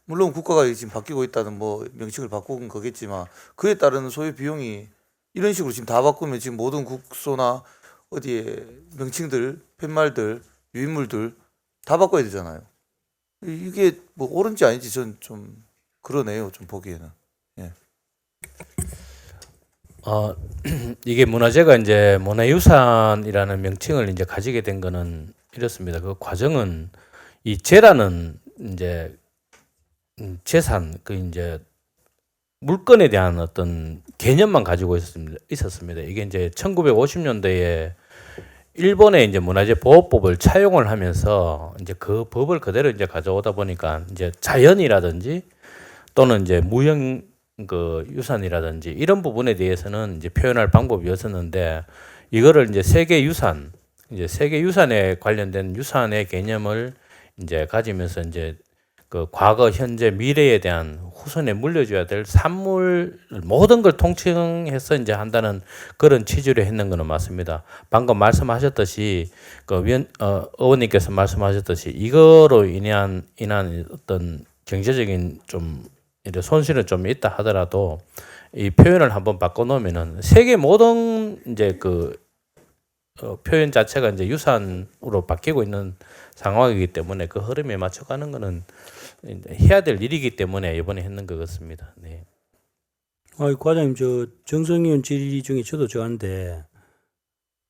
물론 국가가 지금 바뀌고 있다는 뭐 명칭을 바꾼 거겠지만 그에 따른 소요 비용이 이런 식으로 지금 다 바꾸면 지금 모든 국소나 어디에 명칭들, 팻말들, 유인물들 다 바꿔야 되잖아요. 이게 뭐 옳은지 아닌지 전 좀 그러네요. 좀 보기에는. 예. 이게 문화재가 이제 문화유산이라는 명칭을 이제 가지게 된 거는 이렇습니다. 그 과정은 이 재라는 이제 재산 그 이제 물건에 대한 어떤 개념만 가지고 있었습니다. 이게 이제 1950년대에 일본의 이제 문화재 보호법을 차용을 하면서 이제 그 법을 그대로 이제 가져오다 보니까 이제 자연이라든지 또는 이제 무형 그 유산이라든지 이런 부분에 대해서는 이제 표현할 방법이었었는데 이거를 이제 세계 유산에 관련된 유산의 개념을 이제 가지면서 이제 그 과거, 현재, 미래에 대한 후손에 물려줘야 될 산물 모든 걸 통칭해서 이제 한다는 그런 취지로 했는 거는 맞습니다. 방금 말씀하셨듯이 그 의원님께서 말씀하셨듯이 이거로 인한 어떤 경제적인 좀 이제 손실은 좀 있다 하더라도 이 표현을 한번 바꿔놓으면은 세계 모든 이제 그 표현 자체가 이제 유산으로 바뀌고 있는 상황이기 때문에 그 흐름에 맞춰가는 거는 해야 될 일이기 때문에 이번에 했는 것 같습니다. 네. 과장님 저 정성위원 질의 중에 저도 좋아하는데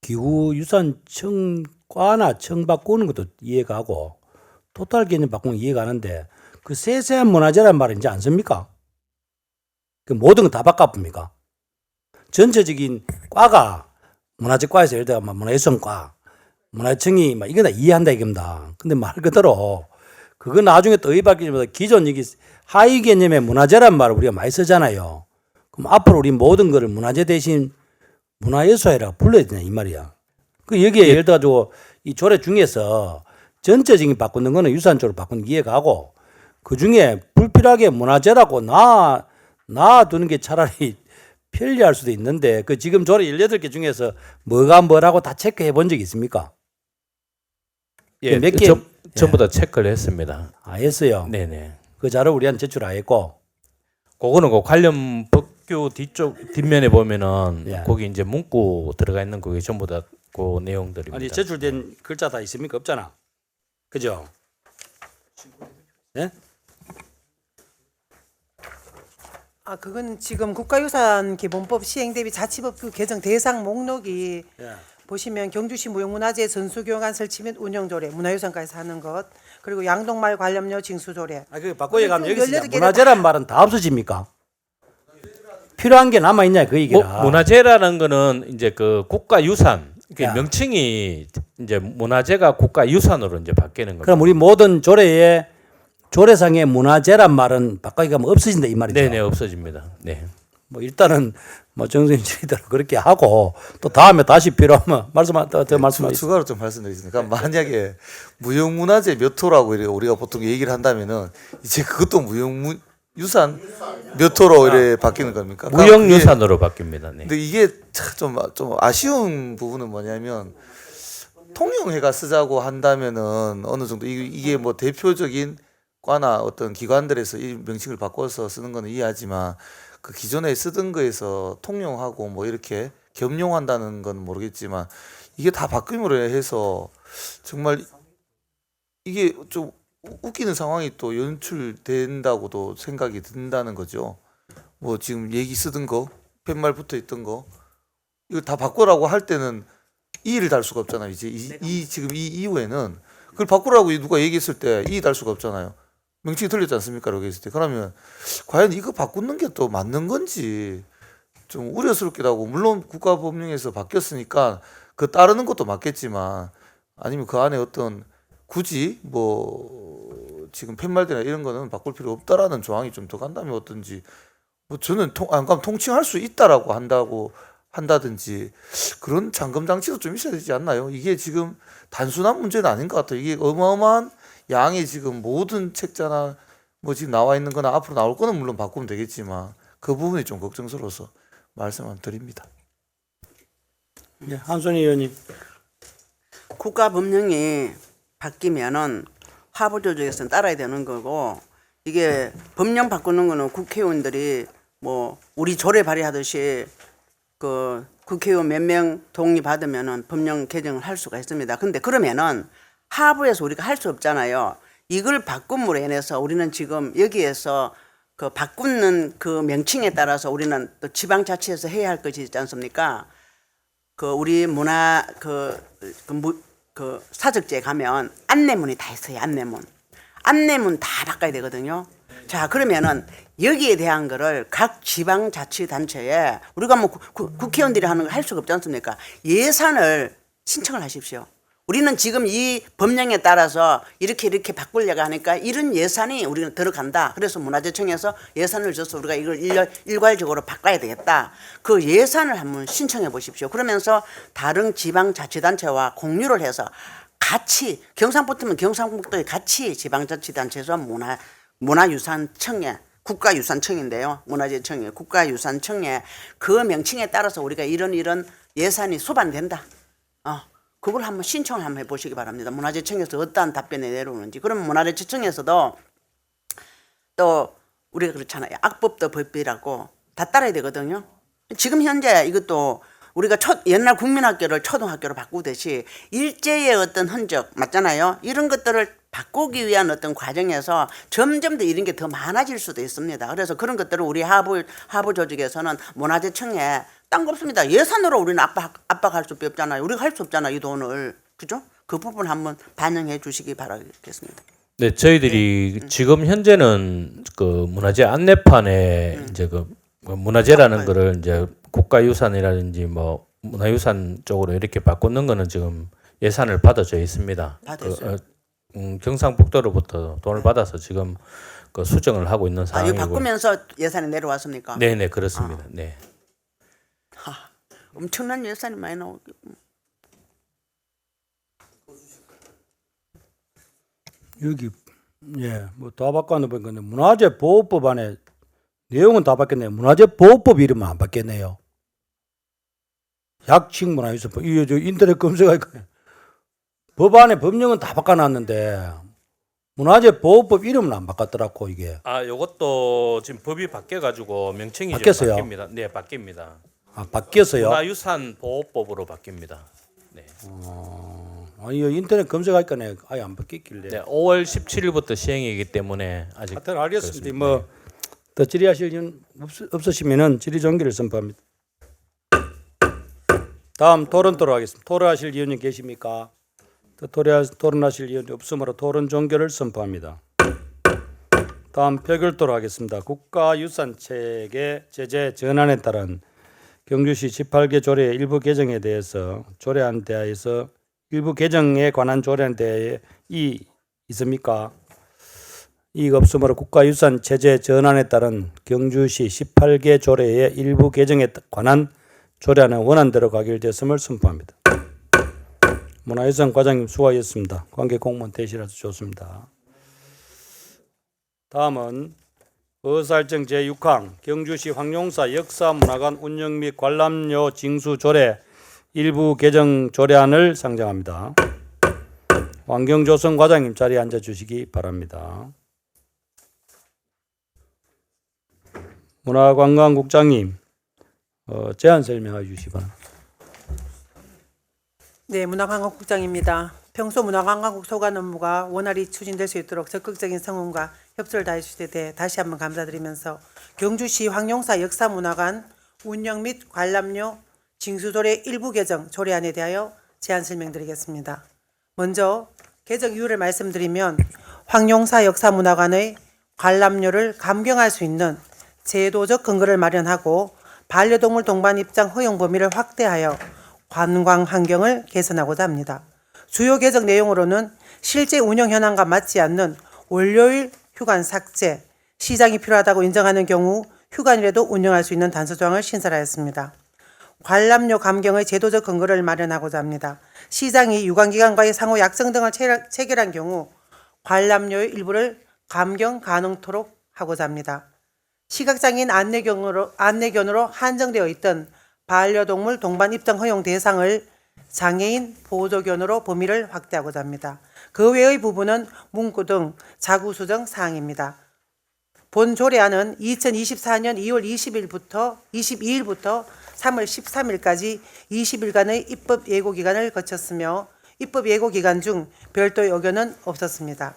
기후 유산 청과나 청 바꾸는 것도 이해가고 토탈 개념 바꾸는 거 이해가 가는데 그 세세한 문화재란 말은 이제 안 씁니까? 그 모든 거 다 바꿔봅니까? 전체적인 과가 문화재과에서 예를 들어 문화유산과 문화청이 막 이거 다 이해한다 이겁니다. 근데 말 그대로 그거 나중에 또 의박기보다 기존 여기 하위 개념의 문화재란 말을 우리가 많이 쓰잖아요. 그럼 앞으로 우리 모든 거를 문화재 대신 문화예술이라고 불러야 되냐 이 말이야. 그 여기에 예를 들어가지고 이 조례 중에서 전체적인 바꾸는 거는 유산 쪽으로 바꾸는 게 이해가고 그 중에 불필요하게 문화재라고 놔두는 게 차라리 편리할 수도 있는데 그 지금 조례 18개 중에서 뭐가 뭐라고 다 체크해 본 적이 있습니까? 예, 몇 개? 전부 다 체크를 했습니다. 했어요. 네네. 그 자료 우리한테 제출 안 했고. 그거는 그 관련 법규 뒷면에 보면은 예. 거기 이제 문구 들어가 있는 그게 전부 다 그 내용들입니다. 아니 제출된 글자 다 있습니까? 없잖아. 그죠? 예? 그건 지금 국가유산기본법 시행 대비 자치법 그 개정 대상 목록이 예. 보시면 경주시 무형문화재 전수교관 설치 및 운영조례 문화유산까지 하는 것 그리고 양동말 관련료 징수조례 그 바꿔에 가면 여기 18 개를 문화재란 말은 다 없어집니까? 필요한 게 남아 있냐 그 얘기라. 문화재라는 거는 이제 그 국가유산 그 야. 명칭이 이제 문화재가 국가유산으로 이제 바뀌는 겁니다. 그럼 우리 모든 조례상의 문화재란 말은 바꿔에 가면 없어진다 이 말이죠. 네네 없어집니다. 네. 뭐 일단은 뭐 정선생 질의대로 그렇게 하고 또 다음에 다시 필요하면 더 말씀하세요. 추가로 좀 말씀드리겠습니다. 그러니까 만약에 무형문화재 몇 호라고 이래 우리가 보통 얘기를 한다면은 이제 그것도 유산 몇 호로 이래 바뀌는 겁니까? 무형유산으로 바뀝니다. 네. 근데 이게 좀 아쉬운 부분은 뭐냐면 통영회가 쓰자고 한다면은 어느 정도 이게 뭐 대표적인 과나 어떤 기관들에서 이 명칭을 바꿔서 쓰는 거는 이해하지만 그 기존에 쓰던 거에서 통용하고 뭐 이렇게 겸용한다는 건 모르겠지만 이게 다 바뀜으로 해서 정말 이게 좀 웃기는 상황이 또 연출된다고도 생각이 든다는 거죠. 뭐 지금 얘기 쓰던 거, 팻말 붙어 있던 거 이거 다 바꾸라고 할 때는 이의를 달 수가 없잖아요. 이제 지금 이 이후에는 그걸 바꾸라고 누가 얘기했을 때 이의 달 수가 없잖아요. 명칭이 틀렸지 않습니까? 라고 했을 때. 그러면 과연 이거 바꾸는 게 또 맞는 건지 좀 우려스럽기도 하고, 물론 국가법령에서 바뀌었으니까 그 따르는 것도 맞겠지만 아니면 그 안에 어떤 굳이 뭐 지금 팻말들이나 이런 거는 바꿀 필요 없다라는 조항이 좀 더 간다면 어떤지, 뭐 저는 통칭할 수 있다라고 한다든지 그런 잠금 장치도 좀 있어야 되지 않나요? 이게 지금 단순한 문제는 아닌 것 같아요. 이게 어마어마한 양의 지금 모든 책자나 뭐 지금 나와 있는 거나 앞으로 나올 거는 물론 바꾸면 되겠지만 그 부분이 좀 걱정스러워서 말씀을 드립니다. 네, 한순희 의원님. 국가법령이 바뀌면은 하부 조직에서는 따라야 되는 거고, 이게 법령 바꾸는 거는 국회의원들이 뭐 우리 조례 발의하듯이 그 국회의원 몇 명 동의 받으면은 법령 개정을 할 수가 있습니다. 근데 그러면은 하부에서 우리가 할 수 없잖아요. 이걸 바꿈으로 인해서 우리는 지금 여기에서 그 바꾸는 그 명칭에 따라서 우리는 또 지방자치에서 해야 할 것이 있지 않습니까? 그 우리 문화 그 사적지에 가면 안내문이 다 있어요. 안내문 다 바꿔야 되거든요. 자, 그러면은 여기에 대한 거를 각 지방자치단체에 우리가 뭐 국회의원들이 하는 걸 할 수가 없지 않습니까? 예산을 신청을 하십시오. 우리는 지금 이 법령에 따라서 이렇게 바꾸려고 하니까 이런 예산이 우리는 들어간다. 그래서 문화재청에서 예산을 줘서 우리가 이걸 일괄적으로 바꿔야 되겠다. 그 예산을 한번 신청해 보십시오. 그러면서 다른 지방자치단체와 공유를 해서 같이, 경상북도면 경상북도에 같이 지방자치단체에서 문화유산청에, 국가유산청인데요. 문화재청에, 국가유산청에 그 명칭에 따라서 우리가 이런 예산이 수반된다. 그걸 한번 신청을 한번 해보시기 바랍니다. 문화재청에서 어떠한 답변이 내려오는지. 그러면 문화재청에서도 또 우리가 그렇잖아요. 악법도 법비라고 다 따라야 되거든요. 지금 현재 이것도 우리가 옛날 국민학교를 초등학교로 바꾸듯이 일제의 어떤 흔적 맞잖아요. 이런 것들을 바꾸기 위한 어떤 과정에서 점점 더 이런 게 더 많아질 수도 있습니다. 그래서 그런 것들을 우리 하부 조직에서는 문화재청에 딴 거 없습니다. 예산으로 우리는 압박할 수 없잖아요. 우리가 할 수 없잖아요. 이 돈을. 그죠? 그 부분 한번 반영해 주시기 바라겠습니다. 네, 저희들이 지금 현재는 그 문화재 안내판에 이제 그 문화재라는 거를 이제 국가유산이라든지 뭐 문화유산 쪽으로 이렇게 바꾸는 거는 지금 예산을 받아져 있습니다. 받았어요. 경상북도로부터 돈을 받아서 지금 그 수정을 하고 있는 이거 상황이고. 바꾸면서 예산이 내려왔습니까? 네, 그렇습니다. 네. 엄청난 예산이 많이 나오고. 여기 뭐 다 바꿔는 보니까 문화재 보호법 안에 내용은 다 바뀌었네요. 문화재 보호법 이름은 안 바뀌었네요. 약칭 문화유산법. 이거 저 인터넷 검색하니까 법 안에 법령은 다 바꿔놨는데 문화재 보호법 이름은 안 바꿨더라고 이게. 요것도 지금 법이 바뀌어가지고 명칭이 바뀌었어요? 좀 바뀝니다. 네, 바뀝니다. 바뀌었어요? 문화유산 보호법으로 바뀝니다. 네. 아니 인터넷 검색하니까 아예 안 바뀌길래. 네, 5월 17일부터 시행이기 때문에 아직. 하여튼 알겠습니다. 그렇습니다. 뭐 더 질의하실 분 없으시면은 질의 종결을 선포합니다. 다음 토론토로 하겠습니다. 토론하실 의원님 계십니까? 더 토론하실 의원이 없으므로 토론 종결을 선포합니다. 다음 표결토로 하겠습니다. 국가유산체계 제재 전환에 따른 경주시 18개 조례의 일부 개정에 대해서 조례안 대하여서 일부 개정에 관한 조례안 대하여 이의 있습니까? 이의가 없으므로 국가유산 제재 전환에 따른 경주시 18개 조례의 일부 개정에 관한 조례안은 원안대로 가결되었음을 선포합니다. 문화유산 과장님 수고하셨습니다. 관계 공무원 대시라서 좋습니다. 다음은 의사일정 제6항 경주시 황룡사 역사문화관 운영 및 관람료 징수 조례 일부 개정 조례안을 상정합니다. 환경조성 과장님 자리에 앉아주시기 바랍니다. 문화관광국장님 제안 설명해 주시기 바랍니다. 네, 문화관광국장입니다. 평소 문화관광국 소관 업무가 원활히 추진될 수 있도록 적극적인 성원과 협조를 다해 주시에 대해 다시 한번 감사드리면서 경주시 황룡사 역사문화관 운영 및 관람료 징수조례 일부 개정 조례안에 대하여 제안 설명드리겠습니다. 먼저 개정 이유를 말씀드리면 황룡사 역사문화관의 관람료를 감경할 수 있는 제도적 근거를 마련하고 반려동물 동반 입장 허용 범위를 확대하여 관광 환경을 개선하고자 합니다. 주요 개정 내용으로는 실제 운영 현황과 맞지 않는 월요일 휴관 삭제, 시장이 필요하다고 인정하는 경우 휴관이라도 운영할 수 있는 단서 조항을 신설하였습니다. 관람료 감경의 제도적 근거를 마련하고자 합니다. 시장이 유관기관과의 상호 약정 등을 체결한 경우 관람료의 일부를 감경 가능토록 하고자 합니다. 시각장애인 안내견으로 한정되어 있던 반려동물 동반 입장 허용 대상을 장애인 보조견으로 범위를 확대하고자 합니다. 그 외의 부분은 문구 등 자구 수정 사항입니다. 본 조례안은 2024년 2월 22일부터 3월 13일까지 20일간의 입법 예고 기간을 거쳤으며 입법 예고 기간 중 별도의 의견은 없었습니다.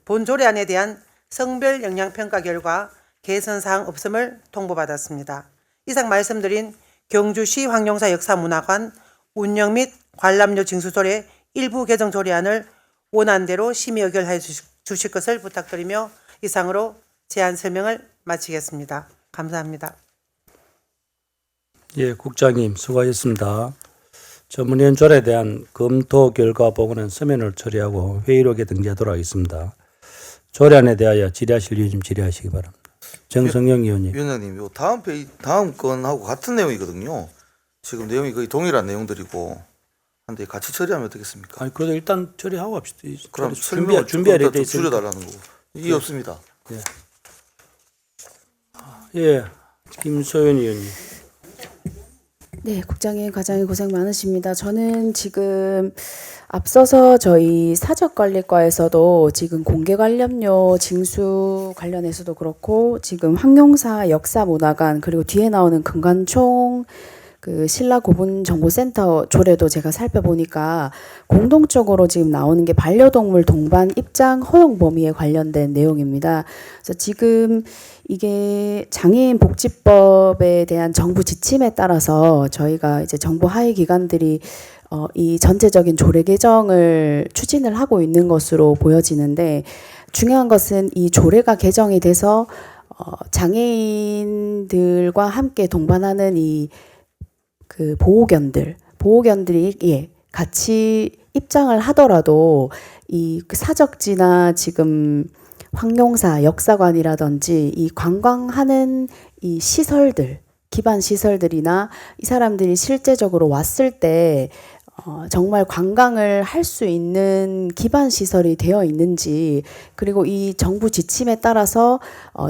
본 조례안에 대한 성별 영향 평가 결과 개선 사항 없음을 통보받았습니다. 이상 말씀드린 경주시 황룡사 역사문화관 운영 및 관람료 징수조례 일부 개정 조례안을 원안대로 심의 의결해 주실 것을 부탁드리며 이상으로 제안 설명을 마치겠습니다. 감사합니다. 예, 국장님 수고하셨습니다. 전문위원 조례에 대한 검토 결과 보고는 서면을 처리하고 회의록에 등재하도록 하겠습니다. 조례안에 대하여 질의하실 위원 좀 질의하시기 바랍니다. 정성영 의원님. 위원장님, 요 다음 건하고 같은 내용이거든요. 지금 내용이 거의 동일한 내용들이고 한데 같이 처리하면 어떻겠습니까? 아니 그래도 일단 처리하고 합시다. 그럼 준비해야 돼 있으니까. 줄여달라는 거고. 이게 없습니다. 예, 김소연 의원님. 네, 국장님, 과장님 고생 많으십니다. 저는 지금 앞서서 저희 사적관리과에서도 지금 공개 관람료 징수 관련해서도 그렇고 지금 황룡사 역사문화관 그리고 뒤에 나오는 금관총 그 신라고분정보센터 조례도 제가 살펴보니까 공동적으로 지금 나오는 게 반려동물 동반 입장 허용 범위에 관련된 내용입니다. 그래서 지금 이게 장애인 복지법에 대한 정부 지침에 따라서 저희가 이제 정부 하위 기관들이 이 전체적인 조례 개정을 추진을 하고 있는 것으로 보여지는데 중요한 것은 이 조례가 개정이 돼서 장애인들과 함께 동반하는 이 그 보호견들이 같이 입장을 하더라도 이 사적지나 지금 황룡사 역사관이라든지 이 관광하는 이 시설들 기반 시설들이나 이 사람들이 실제적으로 왔을 때 정말 관광을 할 수 있는 기반 시설이 되어 있는지 그리고 이 정부 지침에 따라서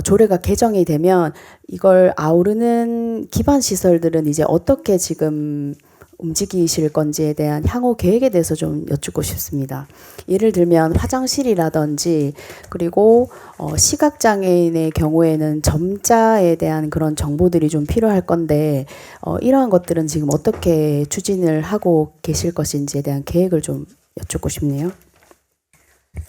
조례가 개정이 되면 이걸 아우르는 기반 시설들은 이제 어떻게 지금 움직이실 건지에 대한 향후 계획에 대해서 좀 여쭙고 싶습니다. 예를 들면 화장실이라든지 그리고 시각장애인의 경우에는 점자에 대한 그런 정보들이 좀 필요할 건데 이러한 것들은 지금 어떻게 추진을 하고 계실 것인지에 대한 계획을 좀 여쭙고 싶네요.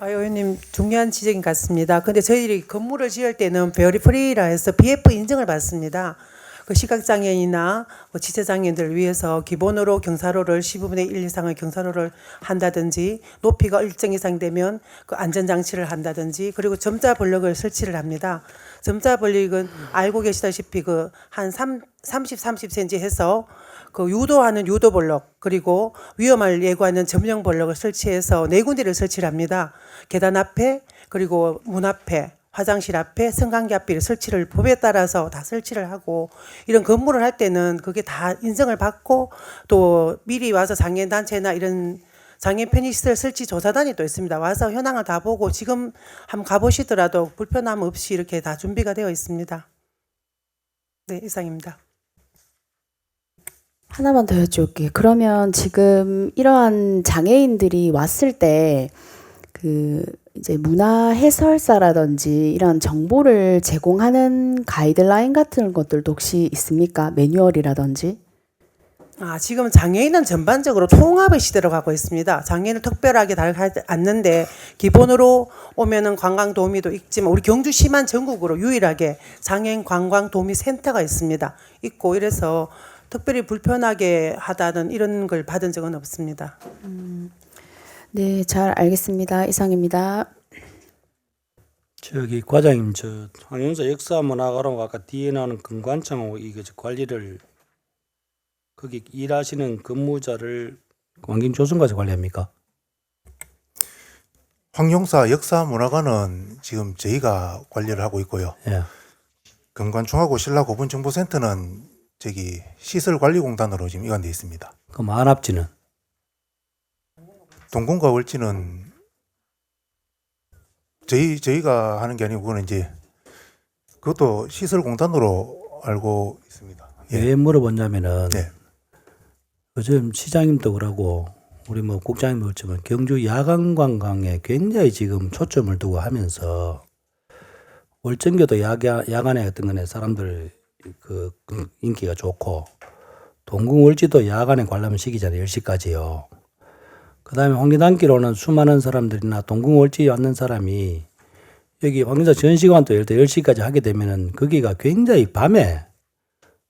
의원님 중요한 지적인 것 같습니다. 근데 저희들이 건물을 지을 때는 베어리프리라 해서 BF 인증을 받습니다. 그 시각장애인이나 지체장애인들을 위해서 기본으로 경사로를 15분의 1 이상의 경사로를 한다든지 높이가 일정 이상 되면 그 안전장치를 한다든지 그리고 점자 블럭을 설치를 합니다. 점자 블럭은 알고 계시다시피 그 한 30cm 해서 그 유도하는 유도 블럭 그리고 위험을 예고하는 점령 블럭을 설치해서 4군데를 설치를 합니다. 계단 앞에 그리고 문 앞에 화장실 앞에 승강기 앞에 설치를 법에 따라서 다 설치를 하고 이런 건물을 할 때는 그게 다 인정을 받고 또 미리 와서 장애인 단체나 이런 장애인 편의시설 설치 조사단이 또 있습니다. 와서 현황을 다 보고 지금 한번 가보시더라도 불편함 없이 이렇게 다 준비가 되어 있습니다. 네, 이상입니다. 하나만 더 여쭤볼게요. 그러면 지금 이러한 장애인들이 왔을 때 그 이제 문화 해설사라든지 이런 정보를 제공하는 가이드라인 같은 것들도 혹시 있습니까? 매뉴얼이라든지? 지금은 장애인은 전반적으로 통합의 시대로 가고 있습니다. 장애인을 특별하게 다루지 않는데 기본으로 오면은 관광 도우미도 있지만 우리 경주시만 전국으로 유일하게 장애인 관광 도우미 센터가 있습니다. 있고 이래서 특별히 불편하게 하다는 이런 걸 받은 적은 없습니다. 네, 잘 알겠습니다. 이상입니다. 저기 과장님, 저 황영사 역사문화가로 아까 뒤에 나오는 금관청하고 이게 관리를 거기 일하시는 근무자를 환경조성과에서 관리합니까? 황용사 역사문화관은 지금 저희가 관리를 하고 있고요. 예. 금관총하고 신라고분정보센터는 저기 시설관리공단으로 지금 이관되어 있습니다. 그럼 안압지는? 동궁과 월지는 저희가 하는 게 아니고 그거는 이제 그것도 시설공단으로 알고 있습니다. 왜 물어봤냐면은 네. 요즘 시장님도 그러고 우리 뭐 국장님도 그렇지만 경주 야간 관광에 굉장히 지금 초점을 두고 하면서 월정교도 야간에 어떤 거네 사람들 그 인기가 좋고 동궁 월지도 야간에 관람 시기잖아요. 10시까지요. 그 다음에 황리단길로는 수많은 사람들이나 동궁 월지에 왔는 사람이 여기 황리사 전시관도 예를 들어 10시까지 하게 되면은 거기가 굉장히 밤에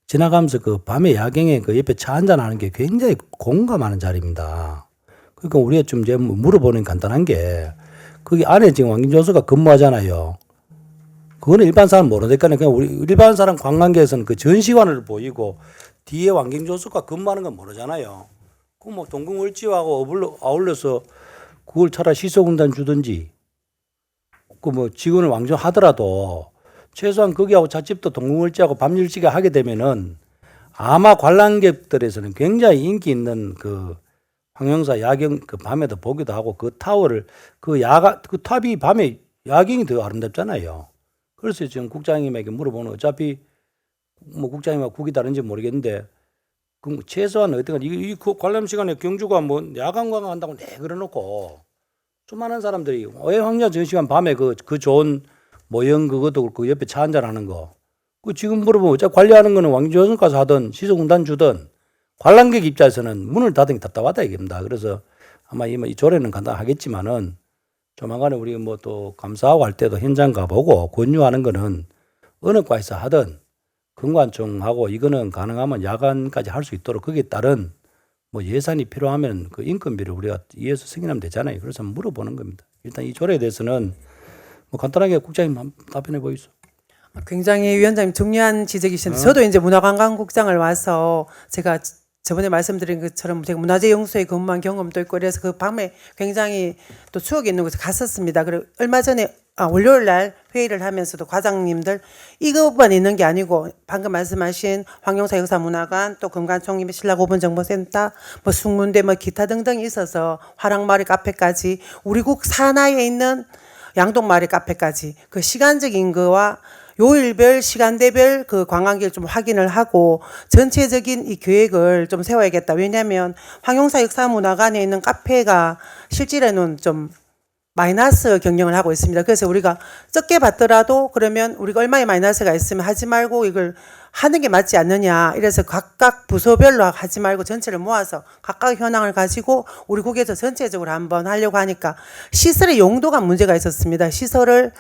지나가면서 그 밤에 야경에 그 옆에 차 한잔하는 게 굉장히 공감하는 자리입니다. 그러니까 우리가 좀 이제 물어보는 간단한 게 거기 안에 지금 왕김조수가 근무하잖아요. 그거는 일반 사람 모르니까 그냥 우리 일반 사람 관광객에서는 그 전시관을 보이고 뒤에 왕김조수가 근무하는 건 모르잖아요. 그 뭐 동궁월지하고 아울러서 그걸 차라리 시소공단 주든지 그 뭐 직원을 왕정하더라도 최소한 거기하고 찻집도 동궁월지하고 밤 10시가 하게 되면은 아마 관람객들에서는 굉장히 인기 있는 그 황영사 야경 그 밤에도 보기도 하고 그 타워를 그 야간 그 탑이 밤에 야경이 더 아름답잖아요. 그래서 지금 국장님에게 물어보는 어차피 뭐 국장님하고 국이 다른지 모르겠는데 그 최소한 어떤 이 관람 시간에 경주가 뭐 야간 관광한다고 내 그래놓고 수많은 사람들이 왜 황야 전시관 밤에 그 좋은 모형 그것도 그렇고 옆에 차 한잔 하는 거. 그 지금 물어보면 어차피 관리하는 거는 왕조선 가서 하든 시소공단 주든 관람객 입장에서는 문을 닫은 게 답답하다 이겁니다. 그래서 아마 이 조례는 간단하겠지만은 조만간에 우리 뭐 또 감사하고 할 때도 현장 가보고 권유하는 거는 어느 과에서 하든 금관청하고 이거는 가능하면 야간까지 할 수 있도록 거기에 따른 뭐 예산이 필요하면 그 인건비를 우리가 이해해서 승인하면 되잖아요. 그래서 물어보는 겁니다. 일단 이 조례에 대해서는 뭐 간단하게 국장님 한번 답변해 보이소. 굉장히 위원장님 중요한 지적이신데 저도 이제 문화관광국장을 와서 제가 저번에 말씀드린 것처럼 제가 문화재 연구소에 근무한 경험도 있고 그래서 그 밤에 굉장히 또 추억이 있는 곳에 갔었습니다. 그리고 얼마 전에 월요일 날 회의를 하면서도 과장님들 이것만 있는 게 아니고 방금 말씀하신 황용사 역사문화관 또 금관총림의 신라고분정보센터 뭐 숭문대 뭐 기타 등등이 있어서 화랑마을 카페까지 우리 국 산하에 있는 양동마을 카페까지 그 시간적인 거와 요일별 시간대별 그 관광객을 좀 확인을 하고 전체적인 이 계획을 좀 세워야겠다. 왜냐하면 황용사 역사문화관에 있는 카페가 실질에는 좀 마이너스 경영을 하고 있습니다. 그래서 우리가 적게 받더라도 그러면 우리가 얼마의 마이너스가 있으면 하지 말고 이걸 하는 게 맞지 않느냐. 이래서 각각 부서별로 하지 말고 전체를 모아서 각각 현황을 가지고 우리 국에서 전체적으로 한번 하려고 하니까 시설의 용도가 문제가 있었습니다. 시설을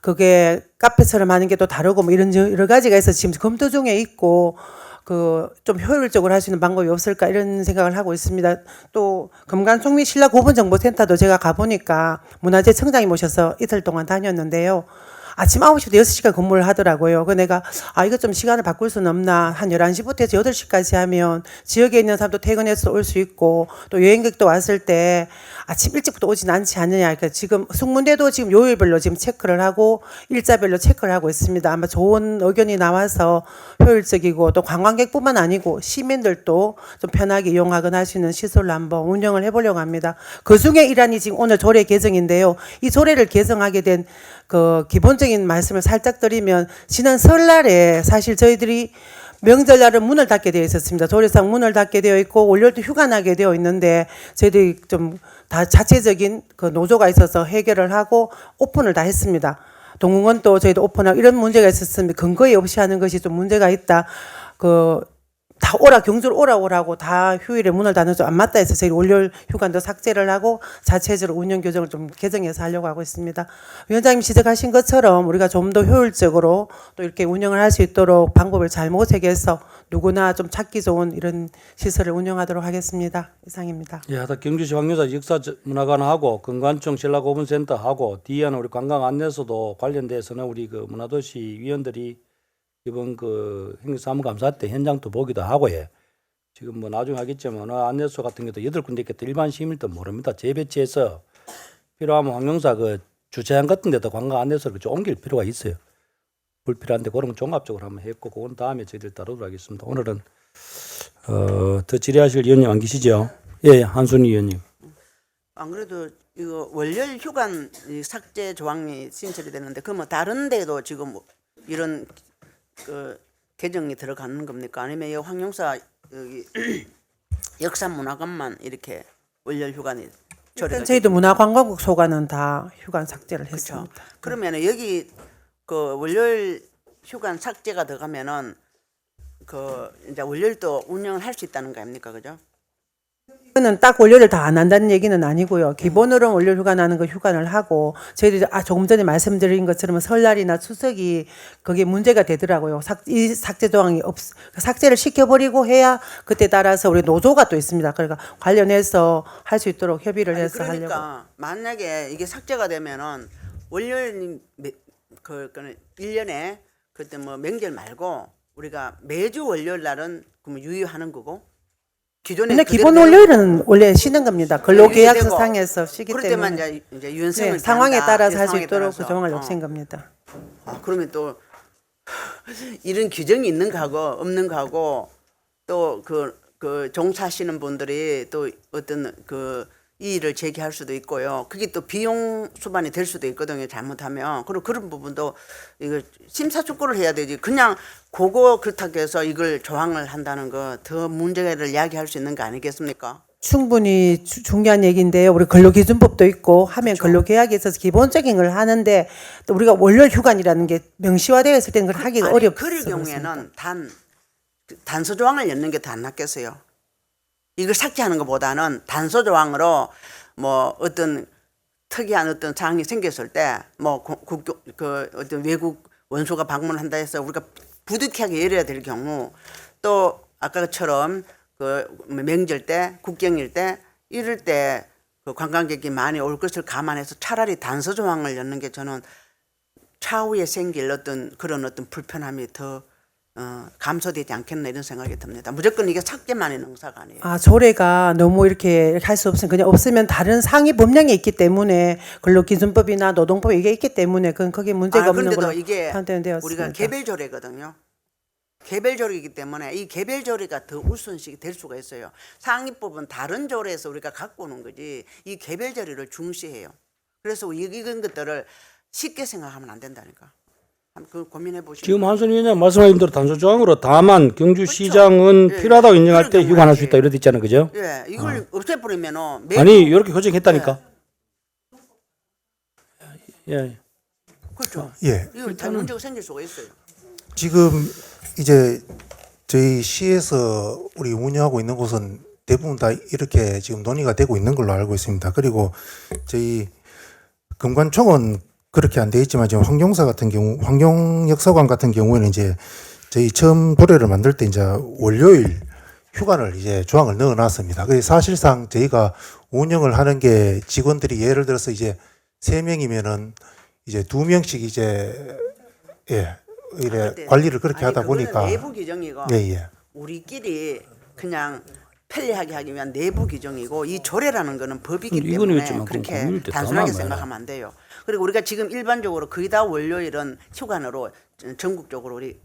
그게 카페처럼 하는 게 또 다르고 뭐 이런 여러 가지가 있어서 지금 검토 중에 있고 그 좀 효율적으로 할 수 있는 방법이 없을까 이런 생각을 하고 있습니다. 또 금관총미 신라고분정보센터도 제가 가보니까 문화재 청장이 모셔서 이틀 동안 다녔는데요. 아침 9시부터 6시까지 근무를 하더라고요. 그 내가 이거 좀 시간을 바꿀 수는 없나. 한 11시부터 해서 8시까지 하면 지역에 있는 사람도 퇴근해서 올 수 있고 또 여행객도 왔을 때 아침 일찍부터 오진 않지 않느냐. 그러니까 지금 숙문대도 지금 요일별로 지금 체크를 하고 일자별로 체크를 하고 있습니다. 아마 좋은 의견이 나와서 효율적이고 또 관광객뿐만 아니고 시민들도 좀 편하게 이용하거나 할 수 있는 시설로 한번 운영을 해보려고 합니다. 그 중에 일환이 지금 오늘 조례 개정인데요. 이 조례를 개정하게 된 그 기본적인 말씀을 살짝 드리면 지난 설날에 사실 저희들이 명절날은 문을 닫게 되어 있었습니다. 조례상 문을 닫게 되어 있고 월요일도 휴가 나게 되어 있는데 저희들이 좀 다 자체적인 그 노조가 있어서 해결을 하고 오픈을 다 했습니다. 동궁원도 저희도 오픈하고 이런 문제가 있었으면 근거에 없이 하는 것이 좀 문제가 있다. 다 오라 경주로 오라고 다 휴일에 문을 닫는 좀 안 맞다 해서 저희 월요일 휴관도 삭제를 하고 자체적으로 운영 규정을 좀 개정해서 하려고 하고 있습니다. 위원장님 지적하신 것처럼 우리가 좀 더 효율적으로 또 이렇게 운영을 할 수 있도록 방법을 잘 모색해서 누구나 좀 찾기 좋은 이런 시설을 운영하도록 하겠습니다. 이상입니다. 예, 하다 경주시 황교사 역사문화관하고 건관청 신라고분센터하고 뒤에는 우리 관광 안내소도 관련돼서는 우리 그 문화도시 위원들이 이번 그 행사사무감사 때 현장도 보기도 하고 예. 지금 뭐 나중에 하겠지만 안내소 같은 경우도 8군데 있겠다. 일반 시민도 모릅니다. 재배치해서 필요하면 황룡사 그 주차장 같은 데도 관광 안내소를 좀 옮길 필요가 있어요. 불필요한데 그런 건 종합적으로 한번 했고 그건 다음에 저희들 다루도록 하겠습니다. 오늘은 더 질의하실 위원님 안 계시죠? 예, 한순희 위원님. 안 그래도 이거 월요일 휴관 이 삭제 조항이 신설이 되는데 그 뭐 다른 데도 지금 이런 그 개정이 들어가는 겁니까? 아니면 이 황룡사 여기 역사문화관만 이렇게 월요일 휴관이 일단 저희도 문화관광국 소관은 다 휴관 삭제를 했습니다. 그러면은 여기 그 월요일 휴관 삭제가 들어가면은 그 이제 월요일 또 운영을 할 수 있다는 거 아닙니까, 그죠? 그는 딱 월요일을 다 안 한다는 얘기는 아니고요. 기본으로는 월요일 휴가 나는 거 휴관을 하고 저희들이 조금 전에 말씀드린 것처럼 설날이나 추석이 그게 문제가 되더라고요. 이 삭제 조항이 삭제를 시켜버리고 해야 그때 따라서 우리 노조가 또 있습니다. 그러니까 관련해서 할 수 있도록 협의를 해서 그러니까 하려고. 만약에 이게 삭제가 되면은 월요일 그거는 1년에 그때 뭐 명절 말고 우리가 매주 월요일 날은 그럼 유의하는 거고 기존에 근데 기본 월요일은 원래 쉬는 겁니다. 근로계약서상에서 쉬기 그럴 때만 때문에 이제 유연성을 네, 상황에 따라서 할 수 상황에 있도록 그 따라서. 조항을 없앤 겁니다. 그러면 또 이런 규정이 있는 거하고 없는 거하고 또 그 종사하시는 분들이 또 어떤 그 이의를 제기할 수도 있고요. 그게 또 비용 수반이 될 수도 있거든요. 잘못하면. 그리고 그런 부분도 이거 심사숙고를 해야 되지. 그냥 그거 그렇다고 해서 이걸 조항을 한다는 거 더 문제를 야기할 수 있는 거 아니겠습니까? 충분히 중요한 얘기인데요. 우리 근로기준법도 있고 하면 근로계약에 있어서 기본적인 걸 하는데 또 우리가 월요일 휴관이라는 게 명시화되어 있을 때는 그걸 하기가 어렵습니다. 그럴 경우에는 단서 조항을 넣는 게 더 안 낫겠어요. 이걸 삭제하는 것보다는 단서 조항으로 뭐 어떤 특이한 어떤 사항이 생겼을 때 뭐 그 어떤 외국 원수가 방문한다 해서 우리가 부득이하게 열어야 될 경우 또 아까처럼 그 명절 때 국경일 때 이럴 때 그 관광객이 많이 올 것을 감안해서 차라리 단서 조항을 넣는 게 저는 차후에 생길 어떤 그런 어떤 불편함이 더 감소되지 않겠나 이런 생각이 듭니다. 무조건 이게 삭제만의 능사가 아니에요. 조례가 너무 이렇게 할 수 없으면 그냥 없으면 다른 상위 법령이 있기 때문에 근로기준법이나 노동법 이게 있기 때문에 그건 크게 문제가 없는 걸로 이게 판단되었습니다. 우리가 개별조례거든요. 개별조례이기 때문에 이 개별조례가 더 우선식이 될 수가 있어요. 상위법은 다른 조례에서 우리가 갖고 오는 거지 이 개별조례를 중시해요. 그래서 이런 것들을 쉽게 생각하면 안 된다니까. 그 고민해 보시면 지금 한순희 위원장 말씀하신 대로 단서 조항으로 다만 경주시장은 예, 필요하다고 인정할 때 그럴 휴관할 수 경우에 있다 이렇게 있잖아요, 그죠? 예, 이걸 없애버리면은 매주 아니 이렇게 규정했다니까. 예. 그렇죠. 예. 이거 다 문제가 생길 수가 있어요. 지금 이제 저희 시에서 우리 운영하고 있는 곳은 대부분 다 이렇게 지금 논의가 되고 있는 걸로 알고 있습니다. 그리고 저희 금관총은 그렇게 안 돼 있지만 지금 황경사 같은 경우, 황경역사관 같은 경우에는 이제 저희 처음 도래를 만들 때 이제 월요일 휴관을 이제 조항을 넣어놨습니다. 그래서 사실상 저희가 운영을 하는 게 직원들이 예를 들어서 이제 3명이면은 이제 2명씩 이제 이래 관리를 그렇게 하다 보니까 내부 규정이고 우리끼리 그냥 편리하게 하기 위한 내부 규정이고 이 조례라는 거는 법이기 때문에 그렇게 단순하게 생각하면 안 돼요. 그리고 우리가 지금 일반적으로 거의 다 월요일은 휴관으로 전국적으로 우리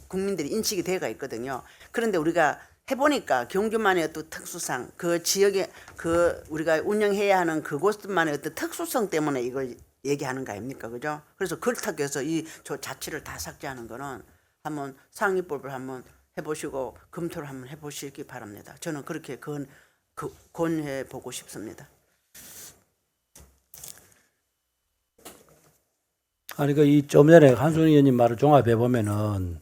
국민들이 인식이 되어가 있거든요. 그런데 우리가 해보니까 경주만의 어떤 특수상 그 지역에 그 우리가 운영해야 하는 그곳만의 어떤 특수성 때문에 이걸 얘기하는 거 아닙니까, 그죠? 그래서 그렇다고 해서 이 자체를 다 삭제하는 거는 한번 상위법을 한번 해보시고 검토를 한번 해보시기 바랍니다. 저는 그렇게 권해 보고 싶습니다. 아니 좀 전에 한순희 의원님 말을 종합해 보면은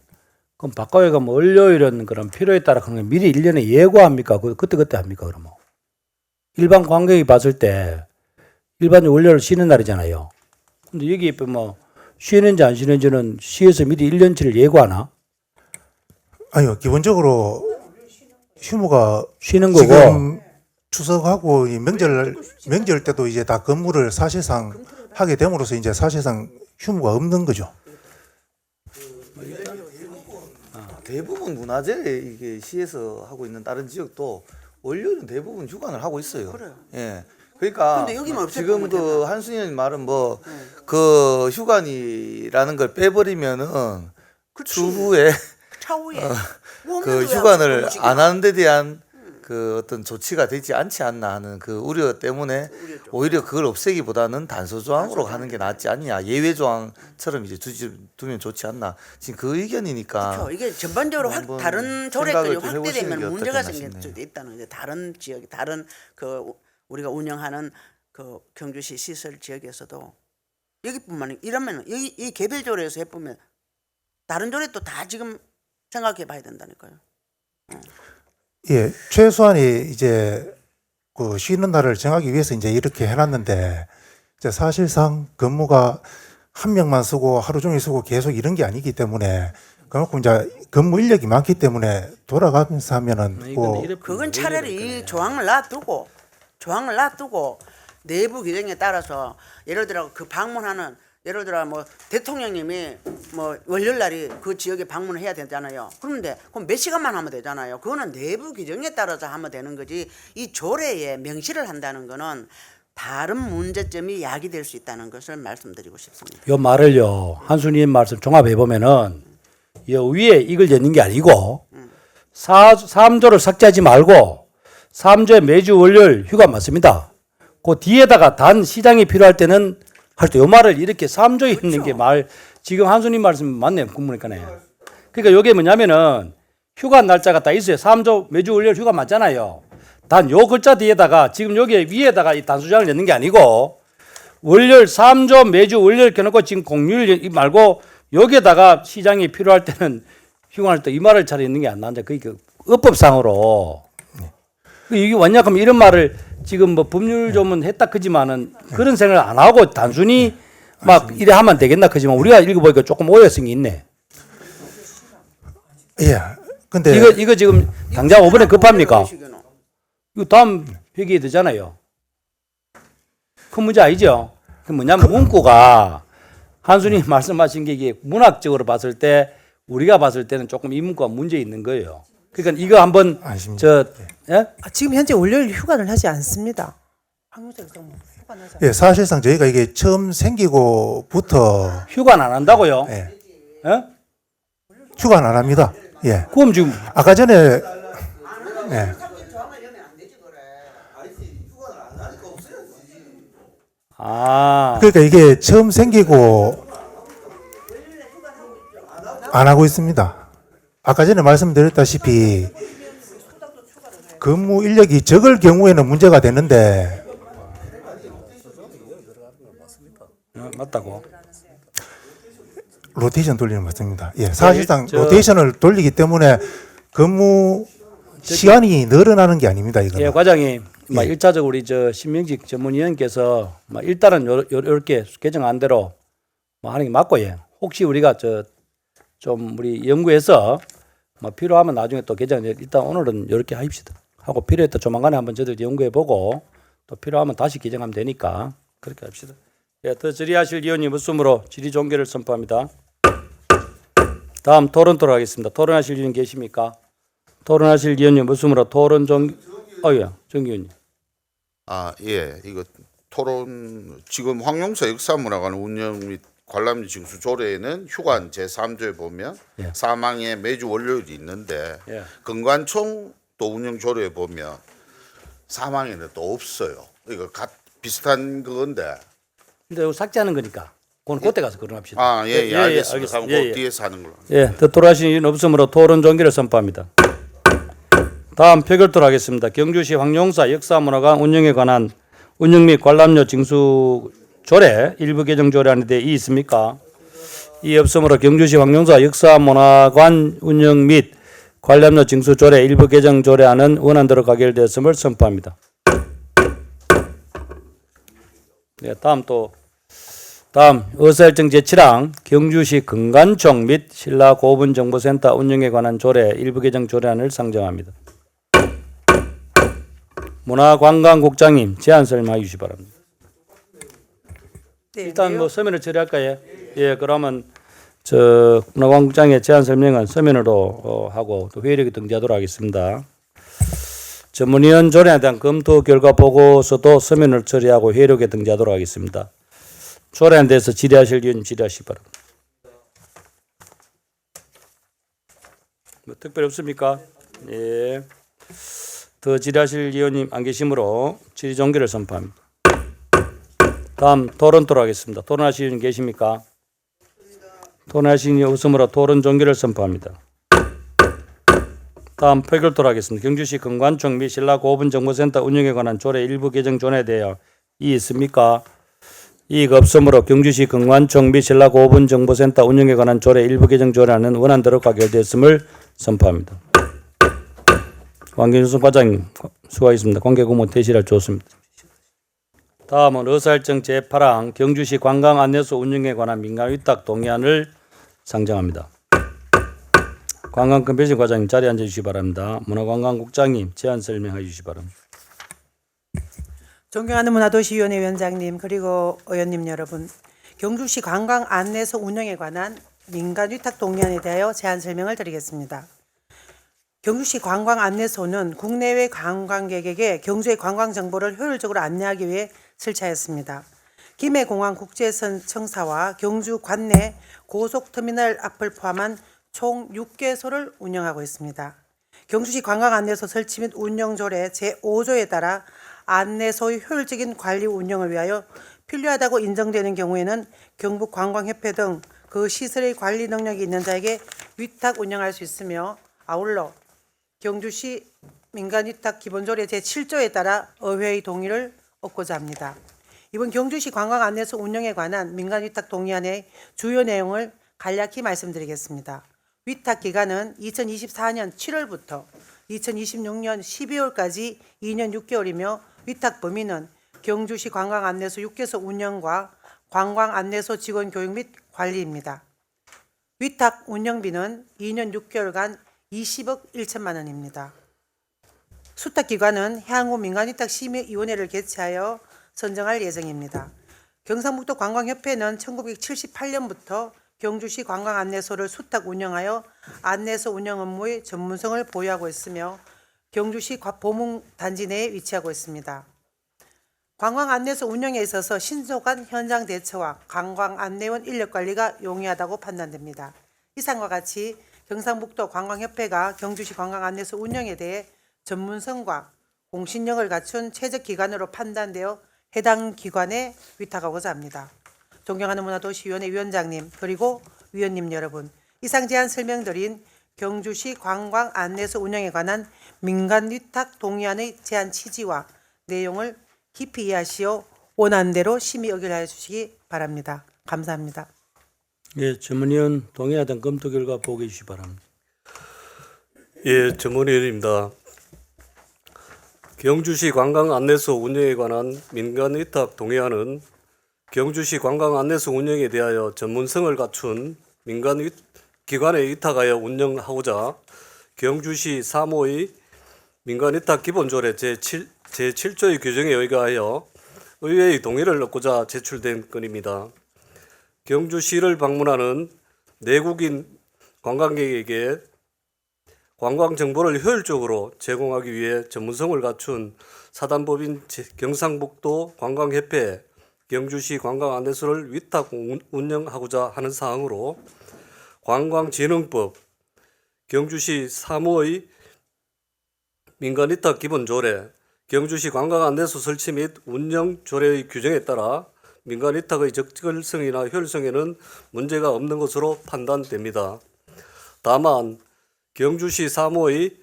그럼 박과회가 뭐 월요일은 그럼 필요에 따라 그런 거 미리 1년에 예고합니까? 그때 합니까? 그러면 일반 관객이 봤을 때 일반 월요일 쉬는 날이잖아요. 근데 여기 뭐 쉬는지 안 쉬는지는 시에서 미리 1년치를 예고하나? 아니요, 기본적으로 휴무가 쉬는 거고. 지금 추석하고 이 명절 때도 이제 다 근무를 사실상 하게 됨으로써 이제 사실상 휴무가 없는 거죠. 대부분 문화재 이게 시에서 하고 있는 다른 지역도 월요일은 대부분 휴관을 하고 있어요. 그래요. 예. 그러니까 근데 여기만 지금 없애보면 그 되나? 한순희 의원님 말은 뭐 그 휴관이라는 걸 빼버리면은 추후에 차후에 뭐 없는 그 거야, 휴관을 근무시기나. 안 하는 데 대한 그 어떤 조치가 되지 않지 않나 하는 그 우려 때문에 우려죠. 오히려 그걸 없애기보다는 단서 조항으로 가는 게 낫지 않냐, 예외 조항처럼 이제 두면 좋지 않나, 지금 그 의견이니까. 그렇죠. 이게 전반적으로 한번 다른 생각을 조례들이 좀 해보시는 확대되면 게 문제가 어떻겠나 생길 수도 싶네요. 있다는 거죠. 다른 지역, 다른 그 우리가 운영하는 그 경주시 시설 지역에서도 여기뿐만 아니라 이러면 여기 이 개별 조례에서 해보면 다른 조례도 다 지금 생각해봐야 된다니까요. 예, 최소한이 이제 그 쉬는 날을 정하기 위해서 이제 이렇게 해놨는데 이제 사실상 근무가 한 명만 쓰고 하루 종일 쓰고 계속 이런 게 아니기 때문에 그만큼 이제 근무 인력이 많기 때문에 돌아가면서 하면은 뭐 그건 차라리 이 조항을 놔두고 내부 규정에 따라서 예를 들어 그 방문하는 예를 들어 뭐 대통령님이 뭐 월요일 날이 그 지역에 방문을 해야 되잖아요. 그런데 그럼 몇 시간만 하면 되잖아요. 그거는 내부 규정에 따라서 하면 되는 거지. 이 조례에 명시를 한다는 거는 다른 문제점이 야기될 수 있다는 것을 말씀드리고 싶습니다. 요 말을요, 한순희 말씀 종합해 보면은 요 위에 이걸 넣는 게 아니고 3조를 삭제하지 말고 3조에 매주 월요일 휴가 맞습니다. 그 뒤에다가 단 시장이 필요할 때는 할 때 요 말을 이렇게 3조에 있는 게 지금 한순희 말씀 맞네요. 그러니까네. 그러니까 요게 뭐냐면은 휴가 날짜가 다 있어요. 3조 매주 월요일 휴가 맞잖아요. 단 요 글자 뒤에다가 지금 여기 위에다가 이 단수장을 넣는 게 아니고 월요일 3조 매주 월요일 켜놓고 지금 공휴일 말고 여기에다가 시장이 필요할 때는 휴관할 때 이 말을 잘 있는 게 안 나는데 그게 업법상으로 이게 완약하면 이런 말을 지금 뭐 법률 조문 했다 그지만은 그런 생각을 안 하고 단순히 막 이래 하면 되겠나 그지만 우리가 읽어보니까 조금 오해성이 있네. 예. 근데 이거 지금 당장 5번에 급합니까? 이거 다음 회기에 되잖아요. 큰 문제 아니죠? 그 뭐냐면 문구가 한순이 말씀하신 게 이게 문학적으로 봤을 때 우리가 봤을 때는 조금 이 문구가 문제 있는 거예요. 그러니까 이거 한번 예? 지금 현재 월요일 휴관을 하지 않습니다. 휴관하지 예, 사실상 저희가 이게 처음 생기고부터 휴관 안 한다고요? 예. 예? 휴관 안 합니다. 예. 그럼 지금 아까 전에 예. 그러니까 이게 처음 생기고 안 하고 있습니다. 아까 전에 말씀드렸다시피 근무 인력이 적을 경우에는 문제가 되는데 맞다고. 로테이션 돌리는 거 맞습니다. 예, 사실상 로테이션을 돌리기 때문에 근무 시간이 늘어나는 게 아닙니다. 이거는. 예, 과장님. 막 1차적으로 우리 신명직 전문위원께서 막 일단은 요렇게 개정한 대로 뭐 하는 게 맞고 예. 혹시 우리가 좀 우리 연구해서 뭐 필요하면 나중에 또 개정 일단 오늘은 이렇게 합시다. 하고 필요했다 조만간에 한번 저들 연구해 보고 또 필요하면 다시 개정하면 되니까 그렇게 합시다. 예, 더 질의하실 위원님 웃음으로 질의 종결을 선포합니다. 다음 토론토록 하겠습니다. 토론하실 위원 계십니까? 토론하실 위원님 웃음으로 토론 예, 정 의원님. 예, 이거 토론 지금 황용사 역사문화관 운영 및 관람 징수 조례에는 휴관 제3조에 보면 사망에 매주 월요일이 있는데 건관총 또 운영 조례에 보면 사망에는 또 없어요. 이거 비슷한 그건데. 근데 이거 삭제하는 거니까. 그건 그때 가서 그런합시다. 아, 예, 예, 알겠습니다. 그럼 그 뒤에서 하는 걸로. 예, 듣도록 하신 이유는 없으므로 토론 종기를 선포합니다. 다음 표결토록 하겠습니다. 경주시 황룡사 역사문화관 운영에 관한 운영 및 관람료 징수 조례 일부 개정 조례안에 대해 이의 있습니까? 이의 없으므로 경주시 황룡사 역사문화관 운영 및 관람료 징수 조례 일부 개정 조례안은 원안대로 가결되었음을 선포합니다. 네, 다음 의사일정 제7항 경주시 금관총 및 신라 고분정보센터 운영에 관한 조례 일부 개정 조례안을 상정합니다. 문화관광국장님 제안 설명해 주시기 바랍니다. 네, 일단 뭐 서면을 처리할까요? 예, 그러면 저 문화관국장의 제안 설명은 서면으로 하고 또 회의록에 등재하도록 하겠습니다. 전문위원 조례에 대한 검토 결과 보고서도 서면을 처리하고 회의록에 등재하도록 하겠습니다. 조례에 대해서 질의하실 의원 질의하시기 바랍니다. 뭐 특별히 없습니까? 예. 더 질의하실 의원님 안 계시므로 질의 종결을 선포합니다. 다음 토론토록 하겠습니다. 토론하실 의원 계십니까? 토론하실 의원 없으므로 토론 종결을 선포합니다. 다음 표결토록 하겠습니다. 경주시 금관총 및 신라 고분정보센터 운영에 관한 조례 일부 개정 조례에 대하여 이의 있습니까? 이의가 없으므로 경주시 금관총 및 신라 고분정보센터 운영에 관한 조례 일부 개정 조례안은 원안대로 가결되었음을 선포합니다. 관계준수 과장님 수고하셨습니다. 관계구문 퇴실할 좋습니다. 다음은 의사일정 제8항 경주시 관광안내소 운영에 관한 민간위탁 동의안을 상정합니다. 관광건배진 과장님 자리에 앉아주시기 바랍니다. 문화관광국장님 제안 설명해 주시기 바랍니다. 존경하는 문화도시위원회 위원장님 그리고 의원님 여러분, 경주시 관광안내소 운영에 관한 민간위탁 동의안에 대하여 제안 설명을 드리겠습니다. 경주시 관광안내소는 국내외 관광객에게 경주의 관광 정보를 효율적으로 안내하기 위해 설치하였습니다. 김해공항 국제선 청사와 경주 관내 고속터미널 앞을 포함한 총 6개소를 운영하고 있습니다. 경주시 관광안내소 설치 및 운영조례 제5조에 따라 안내소의 효율적인 관리 운영을 위하여 필요하다고 인정되는 경우에는 경북관광협회 등 그 시설의 관리 능력이 있는 자에게 위탁 운영할 수 있으며, 아울러 경주시 민간위탁 기본조례 제7조에 따라 의회의 동의를 얻고자 합니다. 이번 경주시 관광안내소 운영에 관한 민간위탁 동의안의 주요 내용을 간략히 말씀드리겠습니다. 위탁 기간은 2024년 7월부터 2026년 12월까지 2년 6개월이며 위탁 범위는 경주시 관광안내소 6개소 운영과 관광안내소 직원 교육 및 관리입니다. 위탁 운영비는 2년 6개월간 20억 1천만 원입니다. 수탁 기관은 향후 민간위탁 심의위원회를 개최하여 선정할 예정입니다. 경상북도 관광협회는 1978년부터 경주시 관광안내소를 수탁 운영하여 안내소 운영 업무의 전문성을 보유하고 있으며 경주시 보문단지 내에 위치하고 있습니다. 관광안내소 운영에 있어서 신속한 현장 대처와 관광안내원 인력관리가 용이하다고 판단됩니다. 이상과 같이 경상북도 관광협회가 경주시 관광안내소 운영에 대해 전문성과 공신력을 갖춘 최적기관으로 판단되어 해당 기관에 위탁하고자 합니다. 존경하는 문화도시위원회 위원장님 그리고 위원님 여러분, 이상 제안 설명드린 경주시 관광안내소 운영에 관한 민간위탁 동의안의 제안 취지와 내용을 깊이 이해하시어 원안대로 심의 의결하여 주시기 바랍니다. 감사합니다. 예, 전문위원 동의에 대한 검토 결과 보고해 주시기 바랍니다. 예, 전문위원입니다. 경주시 관광안내소 운영에 관한 민간위탁 동의안은 경주시 관광안내소 운영에 대하여 전문성을 갖춘 민간기관에 위탁하여 운영하고자 경주시 3호의 민간위탁 기본조례 제7조의 규정에 의거하여 의회의 동의를 얻고자 제출된 건입니다. 경주시를 방문하는 내국인 관광객에게 관광 정보를 효율적으로 제공하기 위해 전문성을 갖춘 사단법인 경상북도 관광협회 경주시 관광안내소를 위탁 운영하고자 하는 사항으로 관광진흥법, 경주시 3호의 민간위탁 기본조례, 경주시 관광안내소 설치 및 운영조례의 규정에 따라 민간 위탁의 적절성이나 효율성에는 문제가 없는 것으로 판단됩니다. 다만 경주시 3호의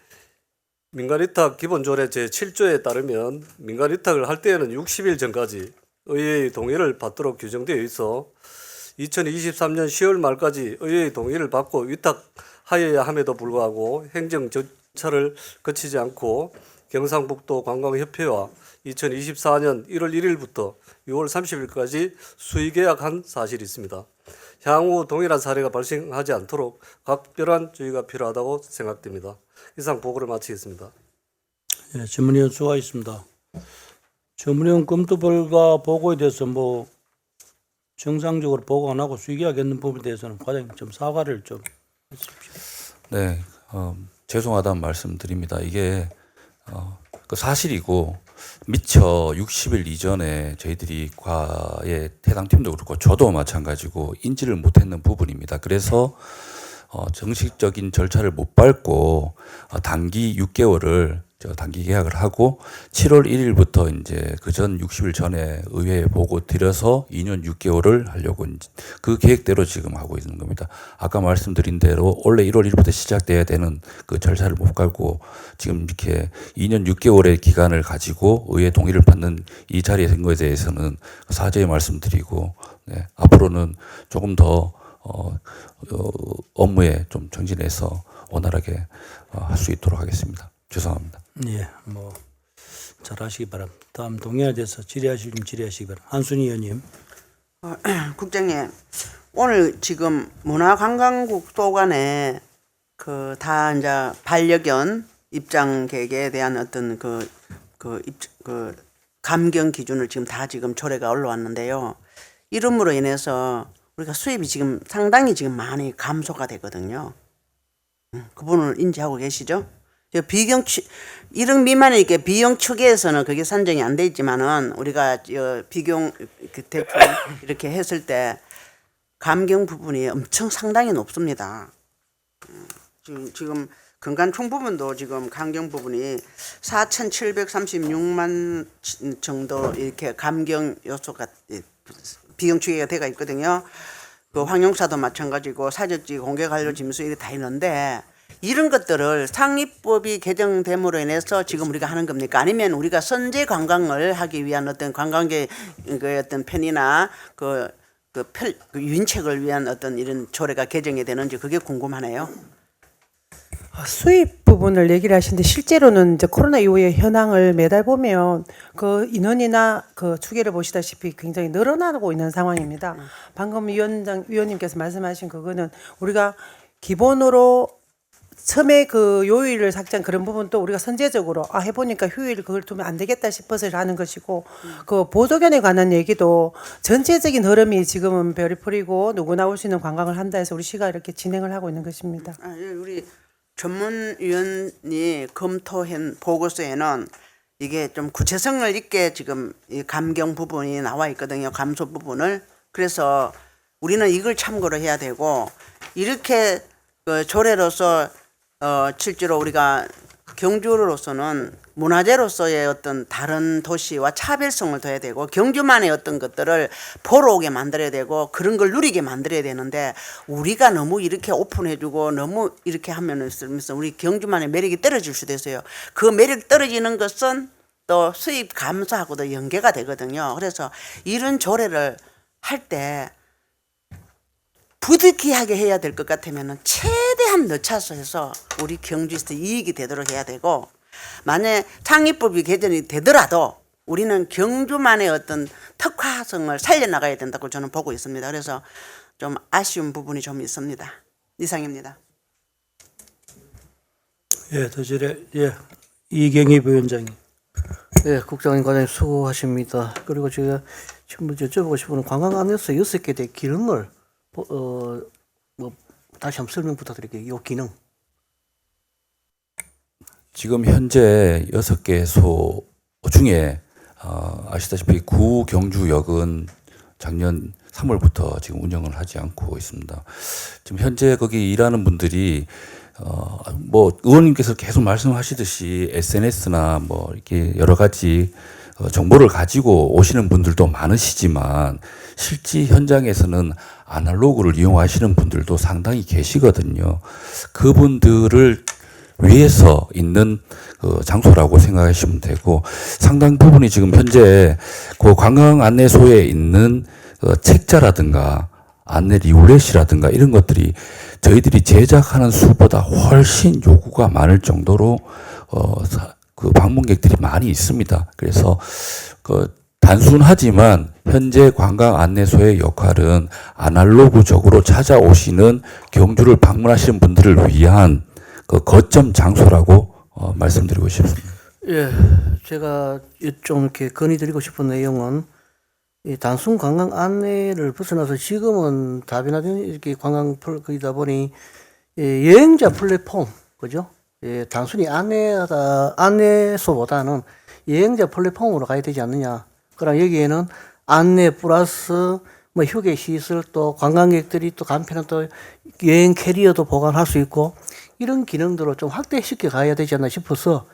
민간위탁 기본조례 제7조에 따르면 민간위탁을 할 때에는 60일 전까지 의회의 동의를 받도록 규정되어 있어 2023년 10월 말까지 의회의 동의를 받고 위탁하여야 함에도 불구하고 행정 절차를 거치지 않고 경상북도 관광협회와 2024년 1월 1일부터 6월 30일까지 수의계약한 사실이 있습니다. 향후 동일한 사례가 발생하지 않도록 각별한 주의가 필요하다고 생각됩니다. 이상 보고를 마치겠습니다. 예, 전문위원 수고하셨습니다. 전문위원 검토 결과 보고에 대해서 뭐 정상적으로 보고 안 하고 수의계약했는 부분에 대해서는 과장님 좀 사과를 좀 해주십시오. 네, 죄송하다는 말씀드립니다. 이게 그 사실이고 미처 60일 이전에 저희들이 과의 해당 팀도 그렇고 저도 마찬가지고 인지를 못했는 부분입니다. 그래서 정식적인 절차를 못 밟고 단기 6개월을 단기 계약을 하고 7월 1일부터 이제 그 전 60일 전에 의회에 보고 드려서 2년 6개월을 하려고 그 계획대로 지금 하고 있는 겁니다. 아까 말씀드린 대로 원래 1월 1일부터 시작돼야 되는 그 절차를 못 밟고 지금 이렇게 2년 6개월의 기간을 가지고 의회 동의를 받는 이 자리에 된 것에 대해서는 사죄의 말씀드리고 네, 앞으로는 조금 더 업무에 좀 정진해서 원활하게 할 수 있도록 하겠습니다. 죄송합니다. 예, 뭐 잘하시기 바랍니다. 다음 동의에 대해서 질의하실 분 질의하시기 바랍니다. 한순희 의원님. 국장님, 오늘 지금 문화관광국 소관에 그 다 이제 반려견 입장 계획에 대한 어떤 그 감경 기준을 지금 다 지금 조례가 올라왔는데요. 이름으로 인해서 우리가 수입이 지금 상당히 지금 많이 감소가 되거든요. 그 부분을 인지하고 계시죠? 비경 1억 미만이니까 비용 추계에서는 그게 산정이 안 돼 있지만은 우리가 비경 대충 이렇게 했을 때 감경 부분이 엄청 상당히 높습니다. 지금 근간총 부분도 지금 감경 부분이 4,736만 정도 이렇게 감경 요소가 비용 추계가 돼가 있거든요. 그 황용사도 마찬가지고 사적지 공개 관료 짐수 이게 다 있는데 이런 것들을 상립법이 개정됨으로 인해서 지금 우리가 하는 겁니까? 아니면 우리가 선제 관광을 하기 위한 어떤 관광객의 어떤 편이나 그 윤책을 위한 어떤 이런 조례가 개정이 되는지 그게 궁금하네요. 수입 부분을 얘기를 하시는데 실제로는 이제 코로나 이후의 현황을 매달 보면 그 인원이나 그 추계를 보시다시피 굉장히 늘어나고 있는 상황입니다. 방금 위원님께서 말씀하신 그거는 우리가 기본으로 처음에 그 요일을 삭제한 그런 부분도 우리가 선제적으로 해보니까 휴일 그걸 두면 안 되겠다 싶어서 하는 것이고 그 보도견에 관한 얘기도 전체적인 흐름이 지금은 별이 풀이고 누구나 올 수 있는 관광을 한다 해서 우리 시가 이렇게 진행을 하고 있는 것입니다. 우리 전문위원이 검토한 보고서에는 이게 좀 구체성을 있게 지금 이 감경 부분이 나와 있거든요. 감소 부분을. 그래서 우리는 이걸 참고로 해야 되고 이렇게 그 조례로서 실제로 우리가 경주로서는 문화재로서의 어떤 다른 도시와 차별성을 둬야 되고 경주만의 어떤 것들을 보러 오게 만들어야 되고 그런 걸 누리게 만들어야 되는데 우리가 너무 이렇게 오픈해주고 너무 이렇게 하면은 우리 경주만의 매력이 떨어질 수도 있어요. 그 매력 떨어지는 것은 또 수입 감소하고도 연계가 되거든요. 그래서 이런 조례를 할 때 부득이하게 해야 될 것 같으면은 최대한 늦춰서 해서 우리 경주에서 이익이 되도록 해야 되고 만약에 상위법이 개정이 되더라도 우리는 경주만의 어떤 특화성을 살려나가야 된다고 저는 보고 있습니다. 그래서 좀 아쉬운 부분이 좀 있습니다. 이상입니다. 예, 더 질의. 예, 이경희 부위원장님. 예, 국장님, 과장님 수고하십니다. 그리고 제가 지금 여쭤보고 싶은 건 관광 안내서 6개 대 기능을 뭐 다시 한번 설명 부탁드릴게요. 이 기능. 지금 현재 6개소 중에 아시다시피 구경주역은 작년 3월부터 지금 운영을 하지 않고 있습니다. 지금 현재 거기 일하는 분들이 뭐 의원님께서 계속 말씀하시듯이 SNS나 뭐 이렇게 여러 가지 정보를 가지고 오시는 분들도 많으시지만 실제 현장에서는 아날로그를 이용하시는 분들도 상당히 계시거든요. 그분들을 위해서 있는 장소라고 생각하시면 되고, 상당 부분이 지금 현재 그 관광 안내소에 있는 책자라든가 안내 리올렛이라든가 이런 것들이 저희들이 제작하는 수보다 훨씬 요구가 많을 정도로 그 방문객들이 많이 있습니다. 그래서 단순하지만 현재 관광 안내소의 역할은 아날로그적으로 찾아오시는 경주를 방문하시는 분들을 위한 그 거점 장소라고 말씀드리고 싶습니다. 예, 제가 좀 이렇게 건의드리고 싶은 내용은 이 단순 관광 안내를 벗어나서 지금은 다변화된 이렇게 관광 거기다 보니 여행자 플랫폼, 그죠? 예, 단순히 안내소보다는 여행자 플랫폼으로 가야 되지 않느냐. 그럼 여기에는 안내 플러스 뭐 휴게 시설 또 관광객들이 또 간편한 또 여행 캐리어도 보관할 수 있고 이런 기능들을 좀 확대시켜 가야 되지 않나 싶어서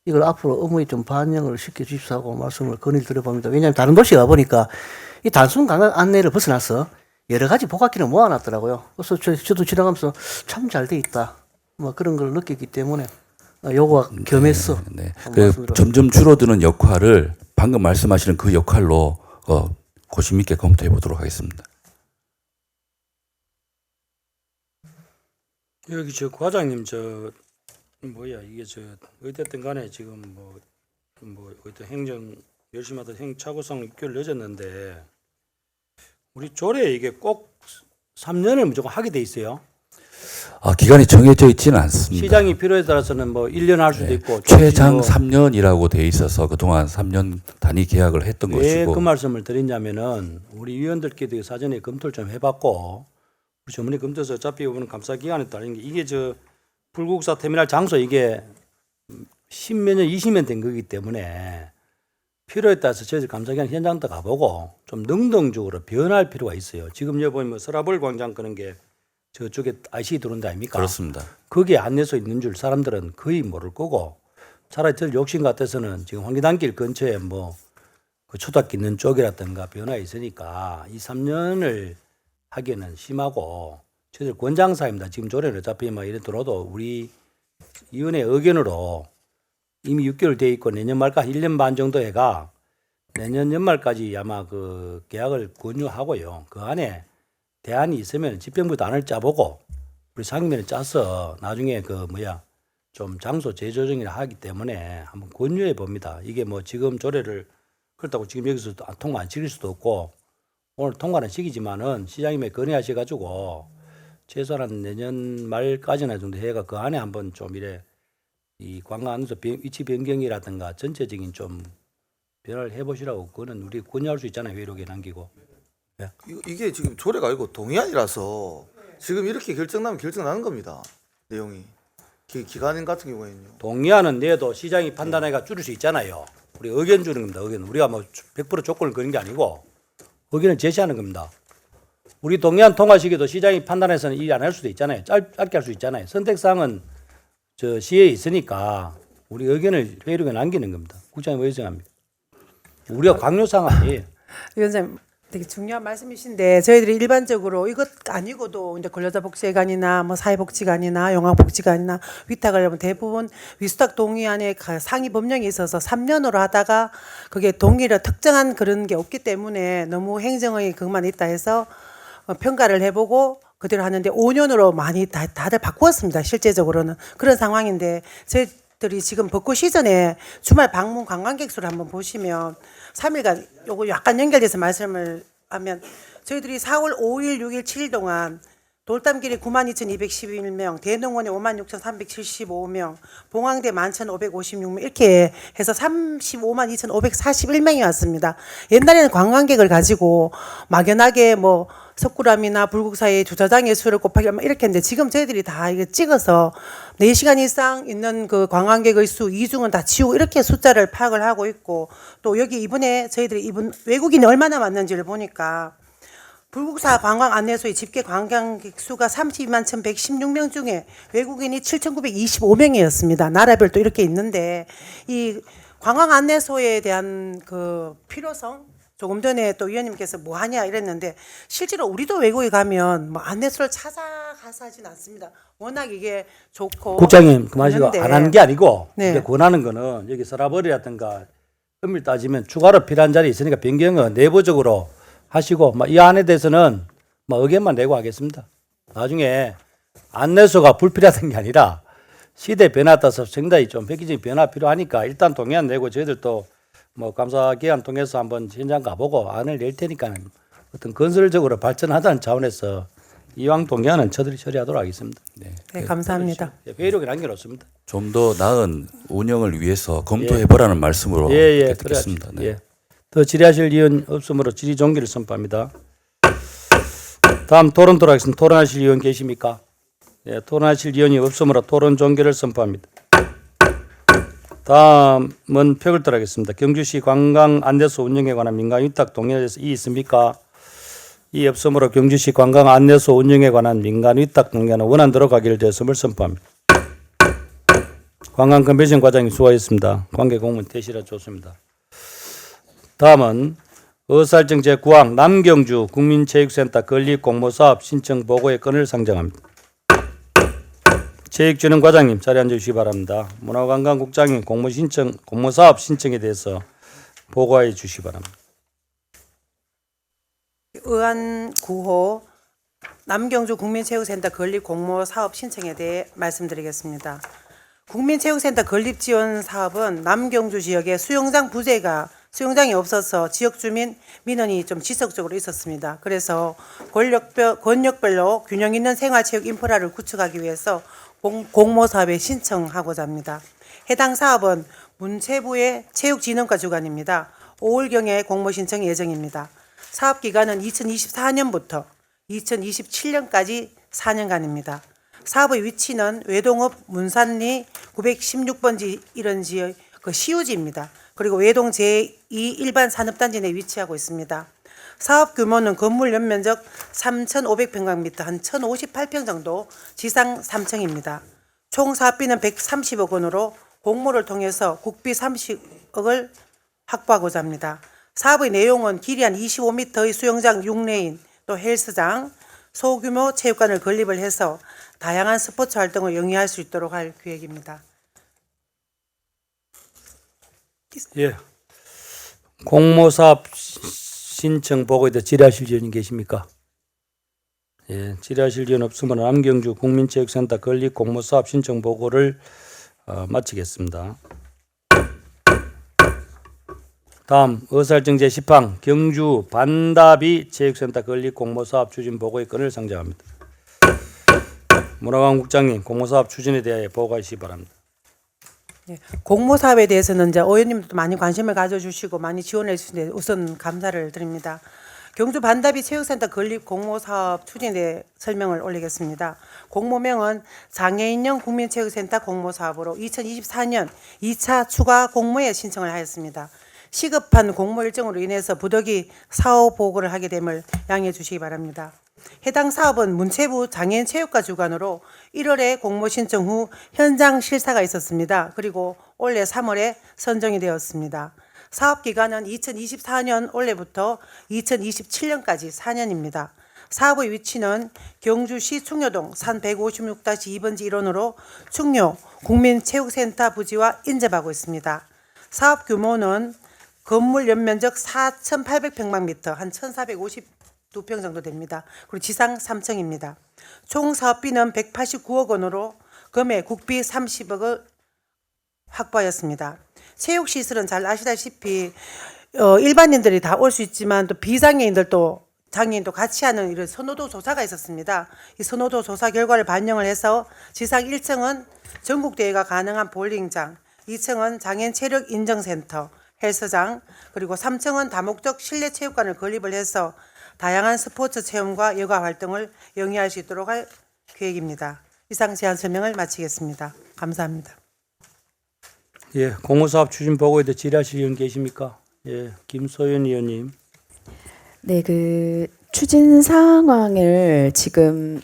이걸 앞으로 업무에 좀 반영을 시켜 주십사고 말씀을 건의드려 봅니다. 왜냐하면 다른 도시 가보니까 이 단순 관광 안내를 벗어나서 여러 가지 보각기를 모아놨더라고요. 그래서 저도 지나가면서 참 잘 돼 있다. 뭐 그런 걸 느꼈기 때문에 요거와 겸해서 네. 점점 줄어드는 역할을 방금 말씀하시는 그 역할로 고심 있게 검토해 보도록 하겠습니다. 여기 저 과장님 이게 어쨌든 간에 지금 어떤 행정 열심히 하다 행차고성 6개월 늦었는데 우리 조례에 이게 꼭 3년을 무조건 하게 돼 있어요. 기간이 정해져 있지는 않습니다. 시장이 필요에 따라서는 1년 할 수도 있고 최장 3년이라고 돼 있어서 그동안 3년 단위 계약을 했던 왜 것이고. 그 말씀을 드리냐면은 우리 위원들끼리 사전에 검토를 좀 해봤고 우리 전문의 검토해서 어차피 이번은 감사 기간에 따른 게 이게 불국사 터미널 장소 이게 10몇 년 20년 된 거기 때문에 필요에 따라서 저희들 감사기관 현장도 가보고 좀 능동적으로 변할 필요가 있어요. 지금 여기 보면 서라벌 광장 그런 게 저쪽에 IC 들어온다 아닙니까? 그렇습니다. 거기에 안내소 있는 줄 사람들은 거의 모를 거고 차라리 저 욕심 같아서는 지금 황리단길 근처에 그 초등학교 있는 쪽이라든가 변화 있으니까 이 3년을 하기에는 심하고 저희들 권장사입니다. 지금 조례는 어차피 이래 들어도 우리 위원회 의견으로 이미 6개월 돼 있고 내년 말까지 1년 반 정도 해가 내년 연말까지 아마 그 계약을 권유하고요. 그 안에 대안이 있으면 집행부단을 짜보고 우리 상임위를 짜서 나중에 좀 장소 재조정이나 하기 때문에 한번 권유해 봅니다. 이게 지금 조례를 그렇다고 지금 여기서 통과 안 시킬 수도 없고 오늘 통과는 시키지만은 시장님에 건의하셔가지고 최소한 내년 말까지나 정도 해가 그 안에 한번 좀 이 관광안에서 위치 변경이라든가 전체적인 좀 변화를 해보시라고 그거는 우리 권유할 수 있잖아요. 회의록에 남기고. 예. 이게 지금 조례가 아니고 동의안이라서 지금 이렇게 결정나면 결정나는 겁니다. 내용이. 기간 같은 경우에는요. 동의안은 내도 시장이 판단해가 줄일 수 있잖아요. 우리 의견 주는 겁니다. 의견. 우리가 100% 조건을 거는 게 아니고 의견을 제시하는 겁니다. 우리 동의안 통과 시기도 시장이 판단해서는 일 안 할 수도 있잖아요. 짧게 할 수 있잖아요. 선택사항은 시에 있으니까 우리 의견을 회의록에 남기는 겁니다. 국장님 의정합니다. 우리가 강요사항 아니에요. 위원장님 되게 중요한 말씀이신데 저희들이 일반적으로 이것 아니고도 이제 근로자 복지관이나 사회복지관이나 영아복지관이나 위탁을 하면 대부분 위수탁 동의안에 상위 법령이 있어서 3년으로 하다가 그게 동의를 특정한 그런 게 없기 때문에 너무 행정의 그것만 있다 해서 평가를 해보고 그대로 하는데 5년으로 많이 다들 바꾸었습니다. 실제적으로는 그런 상황인데 저희들이 지금 벚꽃 시즌에 주말 방문 관광객 수를 한번 보시면 3일간 요거 약간 연결돼서 말씀을 하면 저희들이 4월 5일, 6일, 7일 동안 돌담길이 92,211명, 대농원에 56,375명, 봉황대 11,556명 이렇게 해서 352,541명이 왔습니다. 옛날에는 관광객을 가지고 막연하게 석굴암이나 불국사의 주차장의 수를 곱하기 이렇게 했는데 지금 저희들이 다 이거 찍어서 4시간 이상 있는 그 관광객의 수 이중은 다 치우고 이렇게 숫자를 파악을 하고 있고 또 여기 이번에 저희들이 이번 외국인이 얼마나 왔는지를 보니까 불국사 관광 안내소의 집계 관광객 수가 32만 1,116명 중에 외국인이 7,925명이었습니다. 나라별 또 이렇게 있는데 이 관광 안내소에 대한 그 필요성 조금 전에 또 위원님께서 뭐 하냐 이랬는데 실제로 우리도 외국에 가면 뭐 안내소를 찾아가서 하진 않습니다. 워낙 이게 좋고 국장님 그 마시고 있는데. 안 하는 게 아니고 네. 이제 권하는 거는 여기 서라벌이라든가 엄밀히 따지면 추가로 필요한 자리 있으니까 변경은 내부적으로 하시고 이 안에 대해서는 의견만 내고 하겠습니다. 나중에 안내소가 불필요하다는 게 아니라 시대 변화 따라서 상당히 좀 획기적인 변화 필요하니까 일단 동의안 내고 저희들도 감사 기간 통해서 한번 현장 가보고 안을 낼 테니까 어떤 건설적으로 발전하다는 차원에서 이왕 동의안은 저들이 처리하도록 하겠습니다. 네, 감사합니다. 회의록에 남겨놓습니다. 좀 더 나은 운영을 위해서 검토해보라는 말씀으로 듣겠습니다. 네. 예. 더 질의하실 의원 없으므로 질의 종결을 선포합니다. 다음 토론 들어가겠습니다. 토론하실 의원 계십니까? 예, 토론하실 의원이 없으므로 토론 종결을 선포합니다. 다음은 표결 들어가겠습니다. 경주시 관광 안내소 운영에 관한 민간 위탁 동의에 대해서 이 있습니까? 이 없으므로 경주시 관광 안내소 운영에 관한 민간 위탁 동의안은 원안대로 가결 되었음을 선포합니다. 관광 컨벤션 과장님 수고하셨습니다. 관계 공무원 대시라 좋습니다. 다음은 의사일정 제9항 남경주 국민체육센터 건립 공모사업 신청 보고의 건을 상정합니다. 체육진흥 과장님 자리에 앉아주시기 바랍니다. 문화관광국장님 공모사업 신청에 대해서 보고해 주시기 바랍니다. 의안 9호 남경주 국민체육센터 건립 공모 사업 신청에 대해 말씀드리겠습니다. 국민체육센터 건립 지원 사업은 남경주 지역에 수영장이 없어서 지역 주민 민원이 좀 지속적으로 있었습니다. 그래서 권역별로 균형 있는 생활체육 인프라를 구축하기 위해서 공모 사업에 신청하고자 합니다. 해당 사업은 문체부의 체육진흥과 주관입니다. 5월경에 공모 신청 예정입니다. 사업 기간은 2024년부터 2027년까지 4년간입니다. 사업의 위치는 외동읍 문산리 916번지 이런 지역 시유지입니다. 그리고 외동 제2 일반 산업단지 내 위치하고 있습니다. 사업 규모는 건물 연면적 3,500평방미터 한 1,058평 정도, 지상 3층입니다. 총 사업비는 130억 원으로 공모를 통해서 국비 30억을 확보하고자 합니다. 사업의 내용은 길이 한 25m의 수영장 6레인, 또 헬스장, 소규모 체육관을 건립을 해서 다양한 스포츠 활동을 영위할 수 있도록 할 계획입니다. 예. 공모사업 신청 보고에 대해 질의하실 의원님 계십니까? 예, 질의하실 의원 없으면 남경주 국민체육센터 건립 공모사업 신청 보고를 마치겠습니다. 다음 의사일정 제10항 경주 반다비 체육센터 건립 공모사업 추진 보고의 건을 상정합니다. 문화관국장님 공모사업 추진에 대하여 보고해 주시기 바랍니다. 네, 공모 사업에 대해서는 이제 의원님도 많이 관심을 가져주시고 많이 지원해 주시는데 우선 감사를 드립니다. 경주 반다비 체육센터 건립 공모 사업 추진에 대해 설명을 올리겠습니다. 공모명은 장애인형 국민체육센터 공모 사업으로 2024년 2차 추가 공모에 신청을 하였습니다. 시급한 공모 일정으로 인해서 부득이 사후 보고를 하게 됨을 양해해 주시기 바랍니다. 해당 사업은 문체부 장애인체육과 주관으로 1월에 공모 신청 후 현장 실사가 있었습니다. 그리고 올해 3월에 선정이 되었습니다. 사업 기간은 2024년 올해부터 2027년까지 4년입니다. 사업의 위치는 경주시 충효동 산 156-2번지 일원으로 충효 국민체육센터 부지와 인접하고 있습니다. 사업 규모는 건물 연면적 4,800평방미터 한 1,452평 정도 됩니다. 그리고 지상 3층입니다. 총 사업비는 189억 원으로 금액 국비 30억을 확보하였습니다. 체육시설은 잘 아시다시피 일반인들이 다 올 수 있지만 또 비장애인들도 장애인도 같이 하는 이런 선호도 조사가 있었습니다. 이 선호도 조사 결과를 반영을 해서 지상 1층은 전국대회가 가능한 볼링장, 2층은 장애인 체력 인정센터, 헬스장, 그리고 3층은 다목적 실내 체육관을 건립을 해서 다양한 스포츠 체험과 여가 활동을 영위할 수 있도록 할 계획입니다. 이상 제안 설명을 마치겠습니다. 감사합니다. 예, 공모사업 추진 보고에 대해 질의하실 의원 계십니까? 예, 김소연 의원님. 네, 그 추진 상황을 지금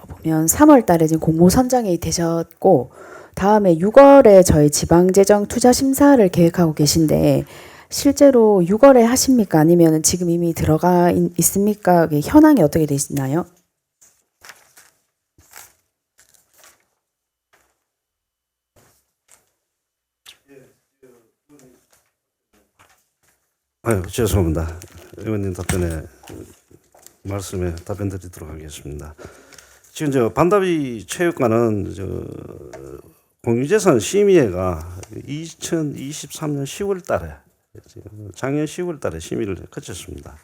보면 3월 달에 지금 공모 선정이 되셨고 다음에 6월에 저희 지방재정 투자 심사를 계획하고 계신데 실제로 6월에 하십니까? 아니면 지금 이미 들어가 있습니까? 그게 현황이 어떻게 되시나요? 아유, 죄송합니다. 의원님 답변에 말씀에 답변 드리도록 하겠습니다. 지금 저 반다비 체육관은 공유재산 심의회가 2023년 10월 달에 작년 10월 달에 심의를 거쳤습니다.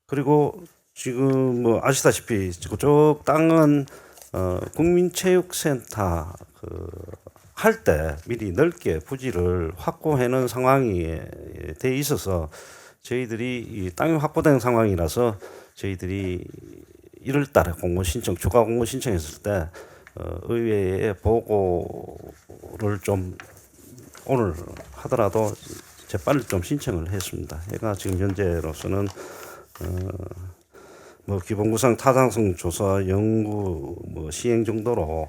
그리고 지금 뭐 아시다시피 그쪽 땅은 국민체육센터 할 때 미리 넓게 부지를 확보해 놓은 상황이 돼 있어서 저희들이 이 땅이 확보된 상황이라서 저희들이 1월 달에 공모 신청 추가 공모 신청했을 때 의회에 보고를 좀 오늘 하더라도 재빨리 좀 신청을 했습니다. 얘가 지금 현재로서는 뭐 기본구상 타당성 조사 연구 뭐 시행 정도로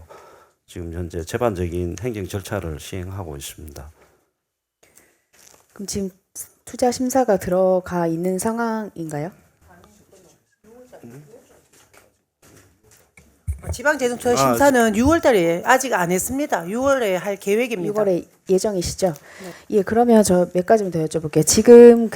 지금 현재 제반적인 행정 절차를 시행하고 있습니다. 그럼 지금 투자 심사가 들어가 있는 상황인가요? 지방재정투자 심사는 6월달에 아직 안 했습니다. 6월에 할 계획입니다. 6월에 예정이시죠? 예, 그러면 저 몇 가지만 더 여쭤볼게요. 지금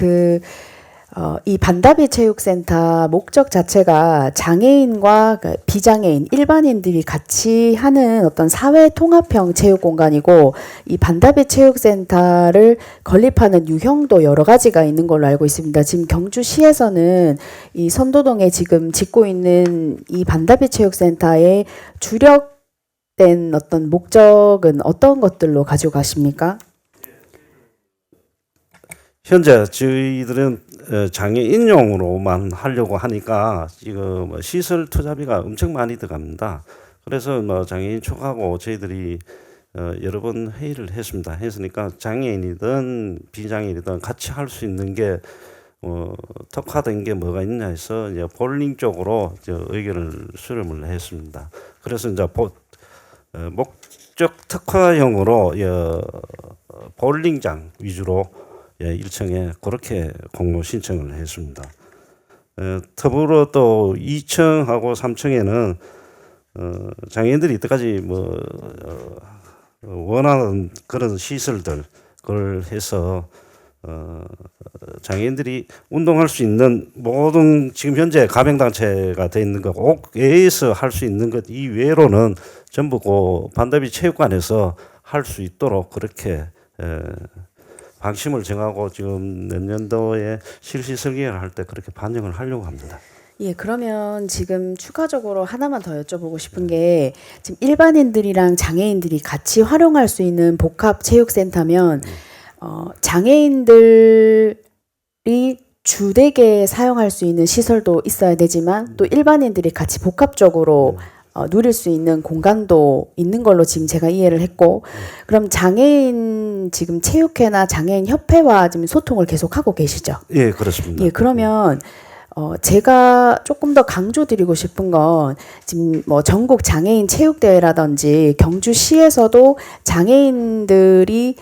이 반다비 체육센터 목적 자체가 장애인과 비장애인, 일반인들이 같이 하는 어떤 사회 통합형 체육 공간이고, 이 반다비 체육센터를 건립하는 유형도 여러 가지가 있는 걸로 알고 있습니다. 지금 경주시에서는 이 선도동에 지금 짓고 있는 이 반다비 체육센터의 주력된 어떤 목적은 어떤 것들로 가지고 가십니까? 현재 저희들은 장애인용으로만 하려고 하니까 지금 시설 투자비가 엄청 많이 들어갑니다. 그래서 뭐 장애인 쪽하고 저희들이 여러 번 회의를 했습니다. 했으니까 장애인이든 비장애인이든 같이 할 수 있는 게 특화된 게 뭐가 있냐 해서 이제 볼링 쪽으로 의견을 수렴을 했습니다. 그래서 이제 목적 특화형으로 볼링장 위주로 일청에 그렇게 공모 신청을 했습니다. 더불어 또 2층하고 3층에는 장애인들이 이때까지 원하는 그런 시설들 그걸 해서 장애인들이 운동할 수 있는 모든 지금 현재 가맹단체가 돼 있는 거 옥외에서 할 수 있는 것 이외로는 전부 그 반다비 체육관에서 할 수 있도록 그렇게 방침을 정하고 지금 내년도에 실시 설계를 할 때 그렇게 반영을 하려고 합니다. 예, 그러면 지금 추가적으로 하나만 더 여쭤보고 싶은 게 지금 일반인들이랑 장애인들이 같이 활용할 수 있는 복합 체육센터면 장애인들이 주되게 사용할 수 있는 시설도 있어야 되지만 또 일반인들이 같이 복합적으로 누릴 수 있는 공간도 있는 걸로 지금 제가 이해를 했고, 그럼 장애인 지금 체육회나 장애인 협회와 지금 소통을 계속하고 계시죠? 예, 그렇습니다. 예, 그러면 제가 조금 더 강조드리고 싶은 건 지금 뭐 전국 장애인 체육대회라든지 경주시에서도 장애인들이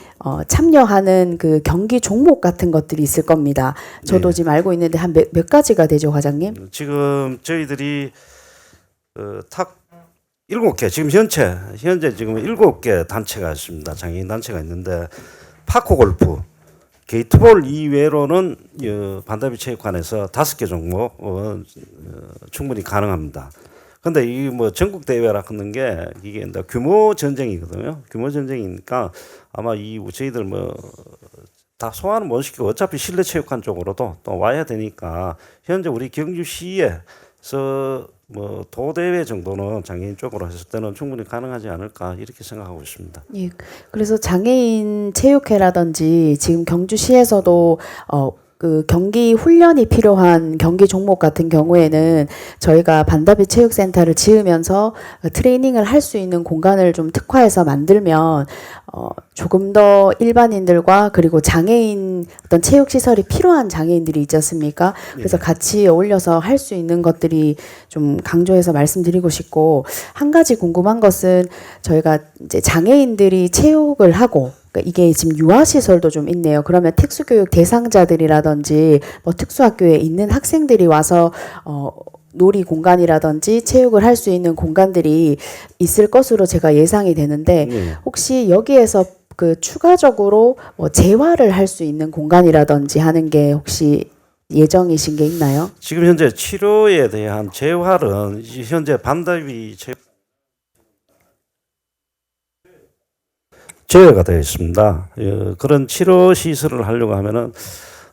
참여하는 그 경기 종목 같은 것들이 있을 겁니다. 저도 지금 알고 있는데 한 몇 가지가 되죠, 과장님? 지금 저희들이 탁 7개 지금 현재 지금 7개 단체가 있습니다. 장애인 단체가 있는데 파크 골프, 게이트볼 이외로는 반다비 체육관에서 5개 종목 충분히 가능합니다. 근데 이 뭐 전국 대회라 하는 게 이게 규모 전쟁이거든요. 규모 전쟁이니까 아마 저희들 다 소화는 못 시키고 어차피 실내 체육관 쪽으로도 또 와야 되니까 현재 우리 경주시에서 도대회 정도는 장애인 쪽으로 했을 때는 충분히 가능하지 않을까 이렇게 생각하고 있습니다. 예, 그래서 장애인 체육회라든지 지금 경주시에서도 그 경기 훈련이 필요한 경기 종목 같은 경우에는 저희가 반다비 체육센터를 지으면서 트레이닝을 할 수 있는 공간을 좀 특화해서 만들면 조금 더 일반인들과 그리고 장애인 어떤 체육 시설이 필요한 장애인들이 있지 않습니까? 그래서 같이 어울려서 할 수 있는 것들이 좀 강조해서 말씀드리고 싶고, 한 가지 궁금한 것은 저희가 이제 장애인들이 체육을 하고, 그러니까 이게 지금 유아 시설도 좀 있네요. 그러면 특수교육 대상자들이라든지 뭐 특수학교에 있는 학생들이 와서 놀이 공간이라든지 체육을 할 수 있는 공간들이 있을 것으로 제가 예상이 되는데, 혹시 여기에서 그 추가적으로 뭐 재활을 할 수 있는 공간이라든지 하는 게 혹시 예정이신 게 있나요? 지금 현재 치료에 대한 재활은 현재 반다비 제외가 되어 있습니다. 그런 치료 시설을 하려고 하면은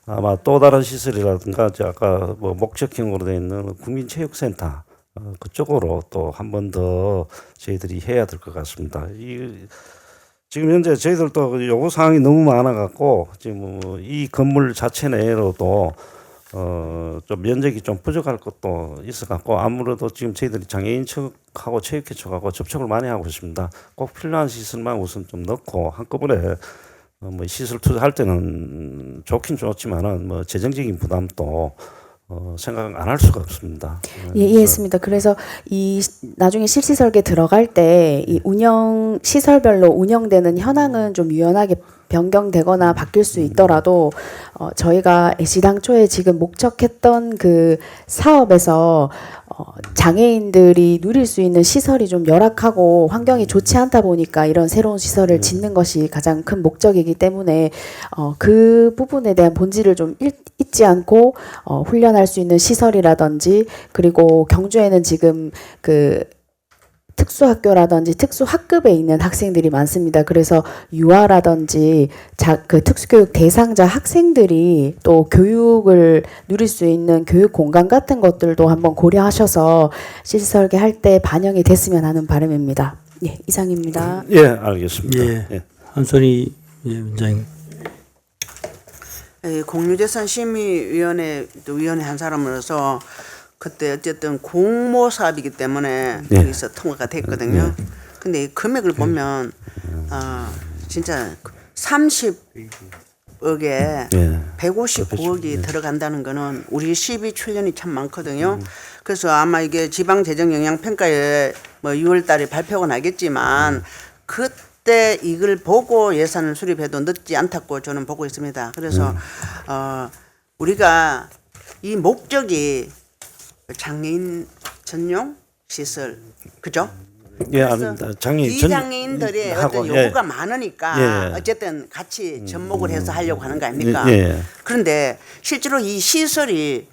아마 또 다른 시설이라든가 아까 뭐 목적형으로 되어 있는 국민체육센터 그쪽으로 또 한 번 더 저희들이 해야 될 것 같습니다. 지금 현재 저희들도 요구 사항이 너무 많아 갖고 지금 이 건물 자체 내로도 좀 면적이 좀 부족할 것도 있어 갖고 아무래도 지금 저희들이 장애인 측하고 체육회 측하고 접촉을 많이 하고 있습니다. 꼭 필요한 시설만 우선 좀 넣고 한꺼번에 뭐 시설 투자할 때는 좋긴 좋지만은 뭐 재정적인 부담도 생각 안 할 수가 없습니다. 예, 이해했습니다. 그래서 이 나중에 실시 설계 들어갈 때 이 운영 시설별로 운영되는 현황은 좀 유연하게 변경되거나 바뀔 수 있더라도 저희가 애시당초에 지금 목적했던 그 사업에서 장애인들이 누릴 수 있는 시설이 좀 열악하고 환경이 좋지 않다 보니까 이런 새로운 시설을 짓는 것이 가장 큰 목적이기 때문에 그 부분에 대한 본질을 좀 잊지 않고 훈련할 수 있는 시설이라든지, 그리고 경주에는 지금 그 특수학교라든지 특수학급에 있는 학생들이 많습니다. 그래서 유아라든지 그 특수교육 대상자 학생들이 또 교육을 누릴 수 있는 교육 공간 같은 것들도 한번 고려하셔서 실시 설계할 때 반영이 됐으면 하는 바람입니다. 예, 이상입니다. 예, 알겠습니다. 예. 한선희 위원장님. 공유재산 심의위원회 위원회 한 사람으로서 그때 어쨌든 공모 사업이기 때문에 여기서 통과가 됐거든요. 근데 이 금액을 보면 진짜 30억에 159억이 들어간다는 거는 우리 시비 출연이 참 많거든요. 그래서 아마 이게 지방재정영향평가에 뭐 6월달에 발표가 나겠지만 그때 이걸 보고 예산을 수립해도 늦지 않다고 저는 보고 있습니다. 그래서 우리가 이 목적이 장애인 전용 시설, 그죠? 예, 아닙니다. 비장애인들의 어떤 요구가 많으니까 어쨌든 같이 접목을 해서 하려고 하는 거 아닙니까? 그런데 실제로 이 시설이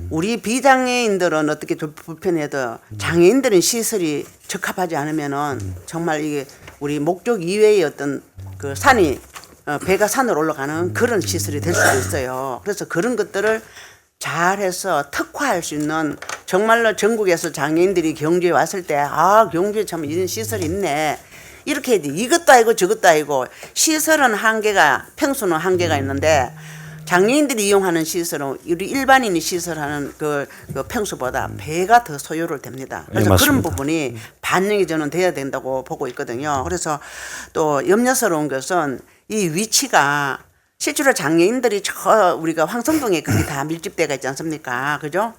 우리 비장애인들은 어떻게 불편해도 장애인들은 시설이 적합하지 않으면은 정말 이게 우리 목적 이외의 어떤 그 산이 배가 산으로 올라가는 그런 시설이 될 수도 있어요. 그래서 그런 것들을 잘해서 특화할 수 있는, 정말로 전국에서 장애인들이 경주에 왔을 때 경주에 참 이런 시설이 있네 이렇게 해야지. 이것도 아니고 저것도 아니고 시설은 한계가, 평수는 한계가 있는데 장애인들이 이용하는 시설은 우리 일반인이 시설하는 그 평수보다 배가 더 소요를 됩니다. 그래서 그런 부분이 반영이 저는 돼야 된다고 보고 있거든요. 그래서 또 염려스러운 것은 이 위치가 실제로 장애인들이 우리가 황성동에 거기 다 밀집대가 있지 않습니까? 그죠?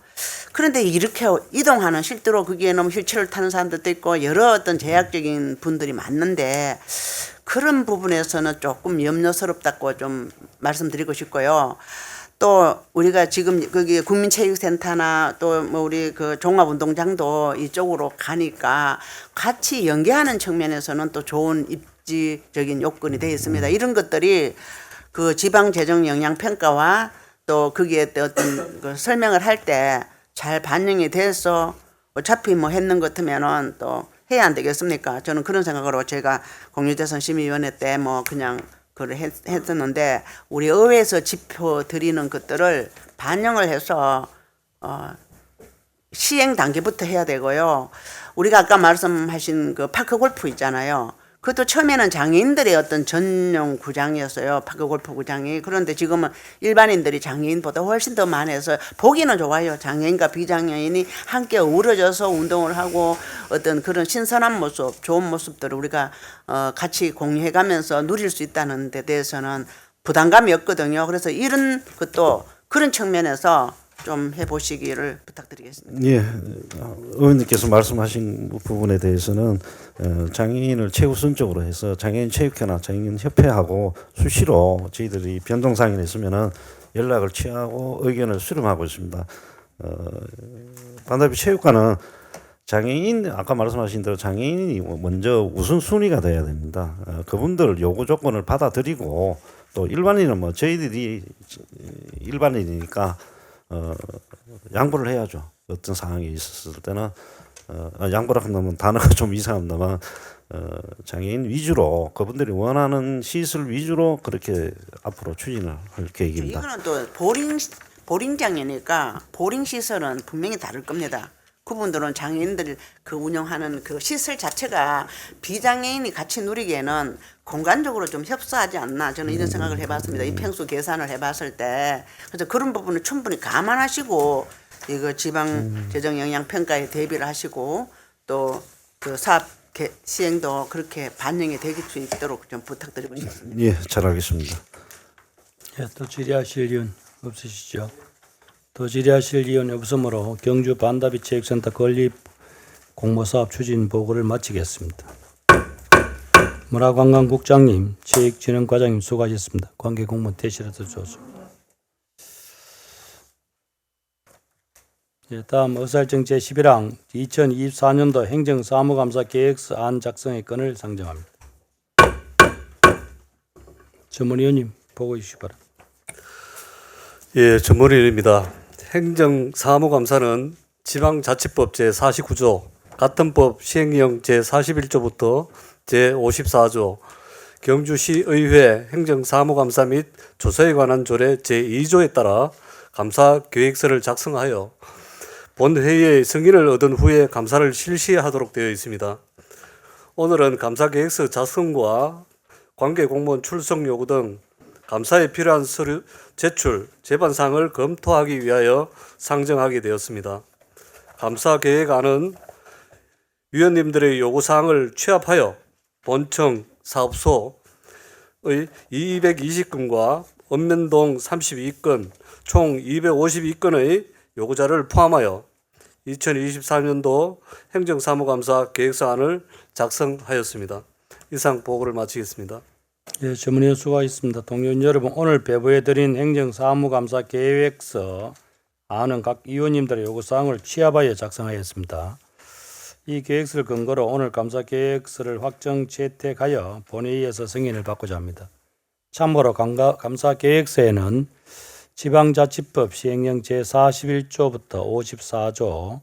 그런데 이렇게 이동하는, 실제로 거기에 너무 휠체어를 타는 사람들도 있고 여러 어떤 제약적인 분들이 많는데 그런 부분에서는 조금 염려스럽다고 좀 말씀드리고 싶고요. 또 우리가 지금 거기 국민체육센터나 또 뭐 우리 그 종합운동장도 이쪽으로 가니까 같이 연계하는 측면에서는 또 좋은 입지적인 요건이 되어 있습니다. 이런 것들이 그 지방재정영향평가와 또 거기에 어떤 그 설명을 할 때 잘 반영이 돼서 어차피 뭐 했는 것 같으면은 또 해야 안 되겠습니까? 저는 그런 생각으로 제가 공유재산 심의위원회 때 뭐 그냥 그걸 했었는데 우리 의회에서 지표 드리는 것들을 반영을 해서 시행 단계부터 해야 되고요. 우리가 아까 말씀하신 그 파크 골프 있잖아요. 그것도 처음에는 장애인들의 어떤 전용 구장이었어요. 파크 골프 구장이. 그런데 지금은 일반인들이 장애인보다 훨씬 더 많아서 보기는 좋아요. 장애인과 비장애인이 함께 어우러져서 운동을 하고 어떤 그런 신선한 모습, 좋은 모습들을 우리가 같이 공유해가면서 누릴 수 있다는 데 대해서는 부담감이 없거든요. 그래서 이런 것도 그런 측면에서 좀 해보시기를 부탁드리겠습니다. 예, 의원님께서 말씀하신 부분에 대해서는 장애인을 최우선적으로 해서 장애인 체육회나 장애인 협회하고 수시로 저희들이 변동사항이 있으면은 연락을 취하고 의견을 수렴하고 있습니다. 반대로 체육관은 장애인 아까 말씀하신 대로 장애인이 먼저 우선순위가 돼야 됩니다. 그분들 요구 조건을 받아들이고 또 일반인은 뭐 저희들이 일반인이니까 양보를 해야죠. 어떤 상황이 있었을 때는 양보라 한다면 단어가 좀 이상합니다만 장애인 위주로 그분들이 원하는 시설 위주로 그렇게 앞으로 추진을 할 계획입니다. 이거는 또 보링장이니까 보링 시설은 분명히 다를 겁니다. 그분들은 장애인들 그 운영하는 그 시설 자체가 비장애인이 같이 누리기에는 공간적으로 좀 협소하지 않나 저는 이런 생각을 해봤습니다. 이 평수 계산을 해봤을 때 그래서 그런 부분을 충분히 감안하시고 이거 지방 재정 영향 평가에 대비를 하시고 또 그 사업 시행도 그렇게 반영이 되길 수 있도록 좀 부탁드리고 싶습니다. 예, 잘 알겠습니다. 예, 또 질의하실 의원 없으시죠? 또 질의하실 의원이 없으므로 경주 반다비 체육센터 건립 공모사업 추진 보고를 마치겠습니다. 문화관광국장님, 체육진흥과장님 수고하셨습니다. 관계 공무원 대실에서 좋습니다. 예, 다음 의사일정 제11항 2024년도 행정사무감사 계획안 작성의 건을 상정합니다. 전문위원님 보고 주시기 바랍니다. 예, 전문위원입니다. 행정사무감사는 지방자치법 제49조, 같은 법 시행령 제41조부터 제54조, 경주시의회 행정사무감사 및 조사에 관한 조례 제2조에 따라 감사계획서를 작성하여 본회의의 승인을 얻은 후에 감사를 실시하도록 되어 있습니다. 오늘은 감사계획서 작성과 관계공무원 출석 요구 등 감사에 필요한 서류 제출, 제반사항을 검토하기 위하여 상정하게 되었습니다. 감사계획안은 위원님들의 요구사항을 취합하여 본청 사업소의 220건과 읍면동 32건, 총 252건의 요구자를 포함하여 2024년도 행정사무감사 계획서안을 작성하였습니다. 이상 보고를 마치겠습니다. 예, 전문위원 수고하셨습니다. 동료인 여러분, 오늘 배부해드린 행정사무감사 계획서 안은 각 위원님들의 요구사항을 취합하여 작성하였습니다. 이 계획서를 근거로 오늘 감사 계획서를 확정 채택하여 본회의에서 승인을 받고자 합니다. 참고로 감사 계획서에는 지방자치법 시행령 제41조부터 54조,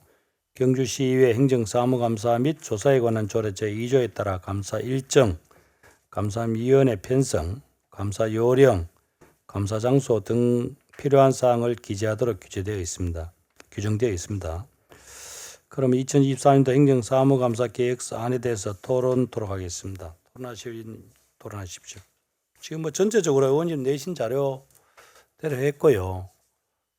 경주시의회 행정사무감사 및 조사에 관한 조례 제2조에 따라 감사 일정, 감사위원회 편성, 감사 요령, 감사 장소 등 필요한 사항을 기재하도록 규정되어 있습니다. 그럼 2024년도 행정사무감사 계획서안에 대해서 토론토록 하겠습니다. 토론하십시오. 지금 뭐 전체적으로 의원님 내신 자료 대로 했고요.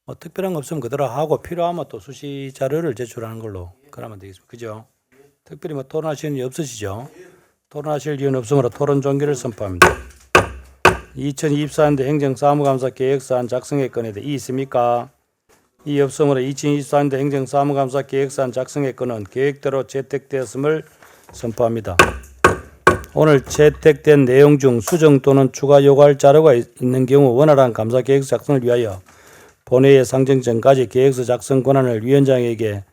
뭐 특별한 거 없으면 그대로 하고 필요하면 또 수시 자료를 제출하는 걸로 그러면 되겠습니다. 그죠? 특별히 뭐 토론하시는 일 없으시죠? 토론하실 이유는 없으므로 토론 종결을 선포합니다. 2024년도 행정사무감사 계획서안 작성의 건에 대해 있습니까? 이 없으므로 2024년도 행정사무감사 계획서안 작성의 건은 계획대로 채택되었음을 선포합니다. 오늘 채택된 내용 중 수정 또는 추가 요구할 자료가 있는 경우 원활한 감사 계획서 작성을 위하여 본회의에 상정 전까지 계획서 작성 권한을 위원장에게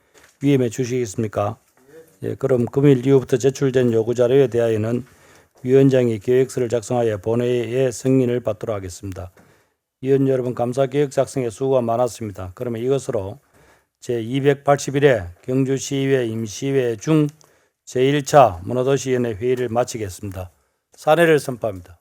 위임해 주시겠습니까? 예, 그럼 금일 이후부터 제출된 요구 자료에 대하여는 위원장이 계획서를 작성하여 본회의에 승인을 받도록 하겠습니다. 위원 여러분, 감사 계획 작성에 수고가 많았습니다. 그러면 이것으로 제281회 경주시의회 임시회 중 제1차 문화도시위원회 회의를 마치겠습니다. 사례를 선포합니다.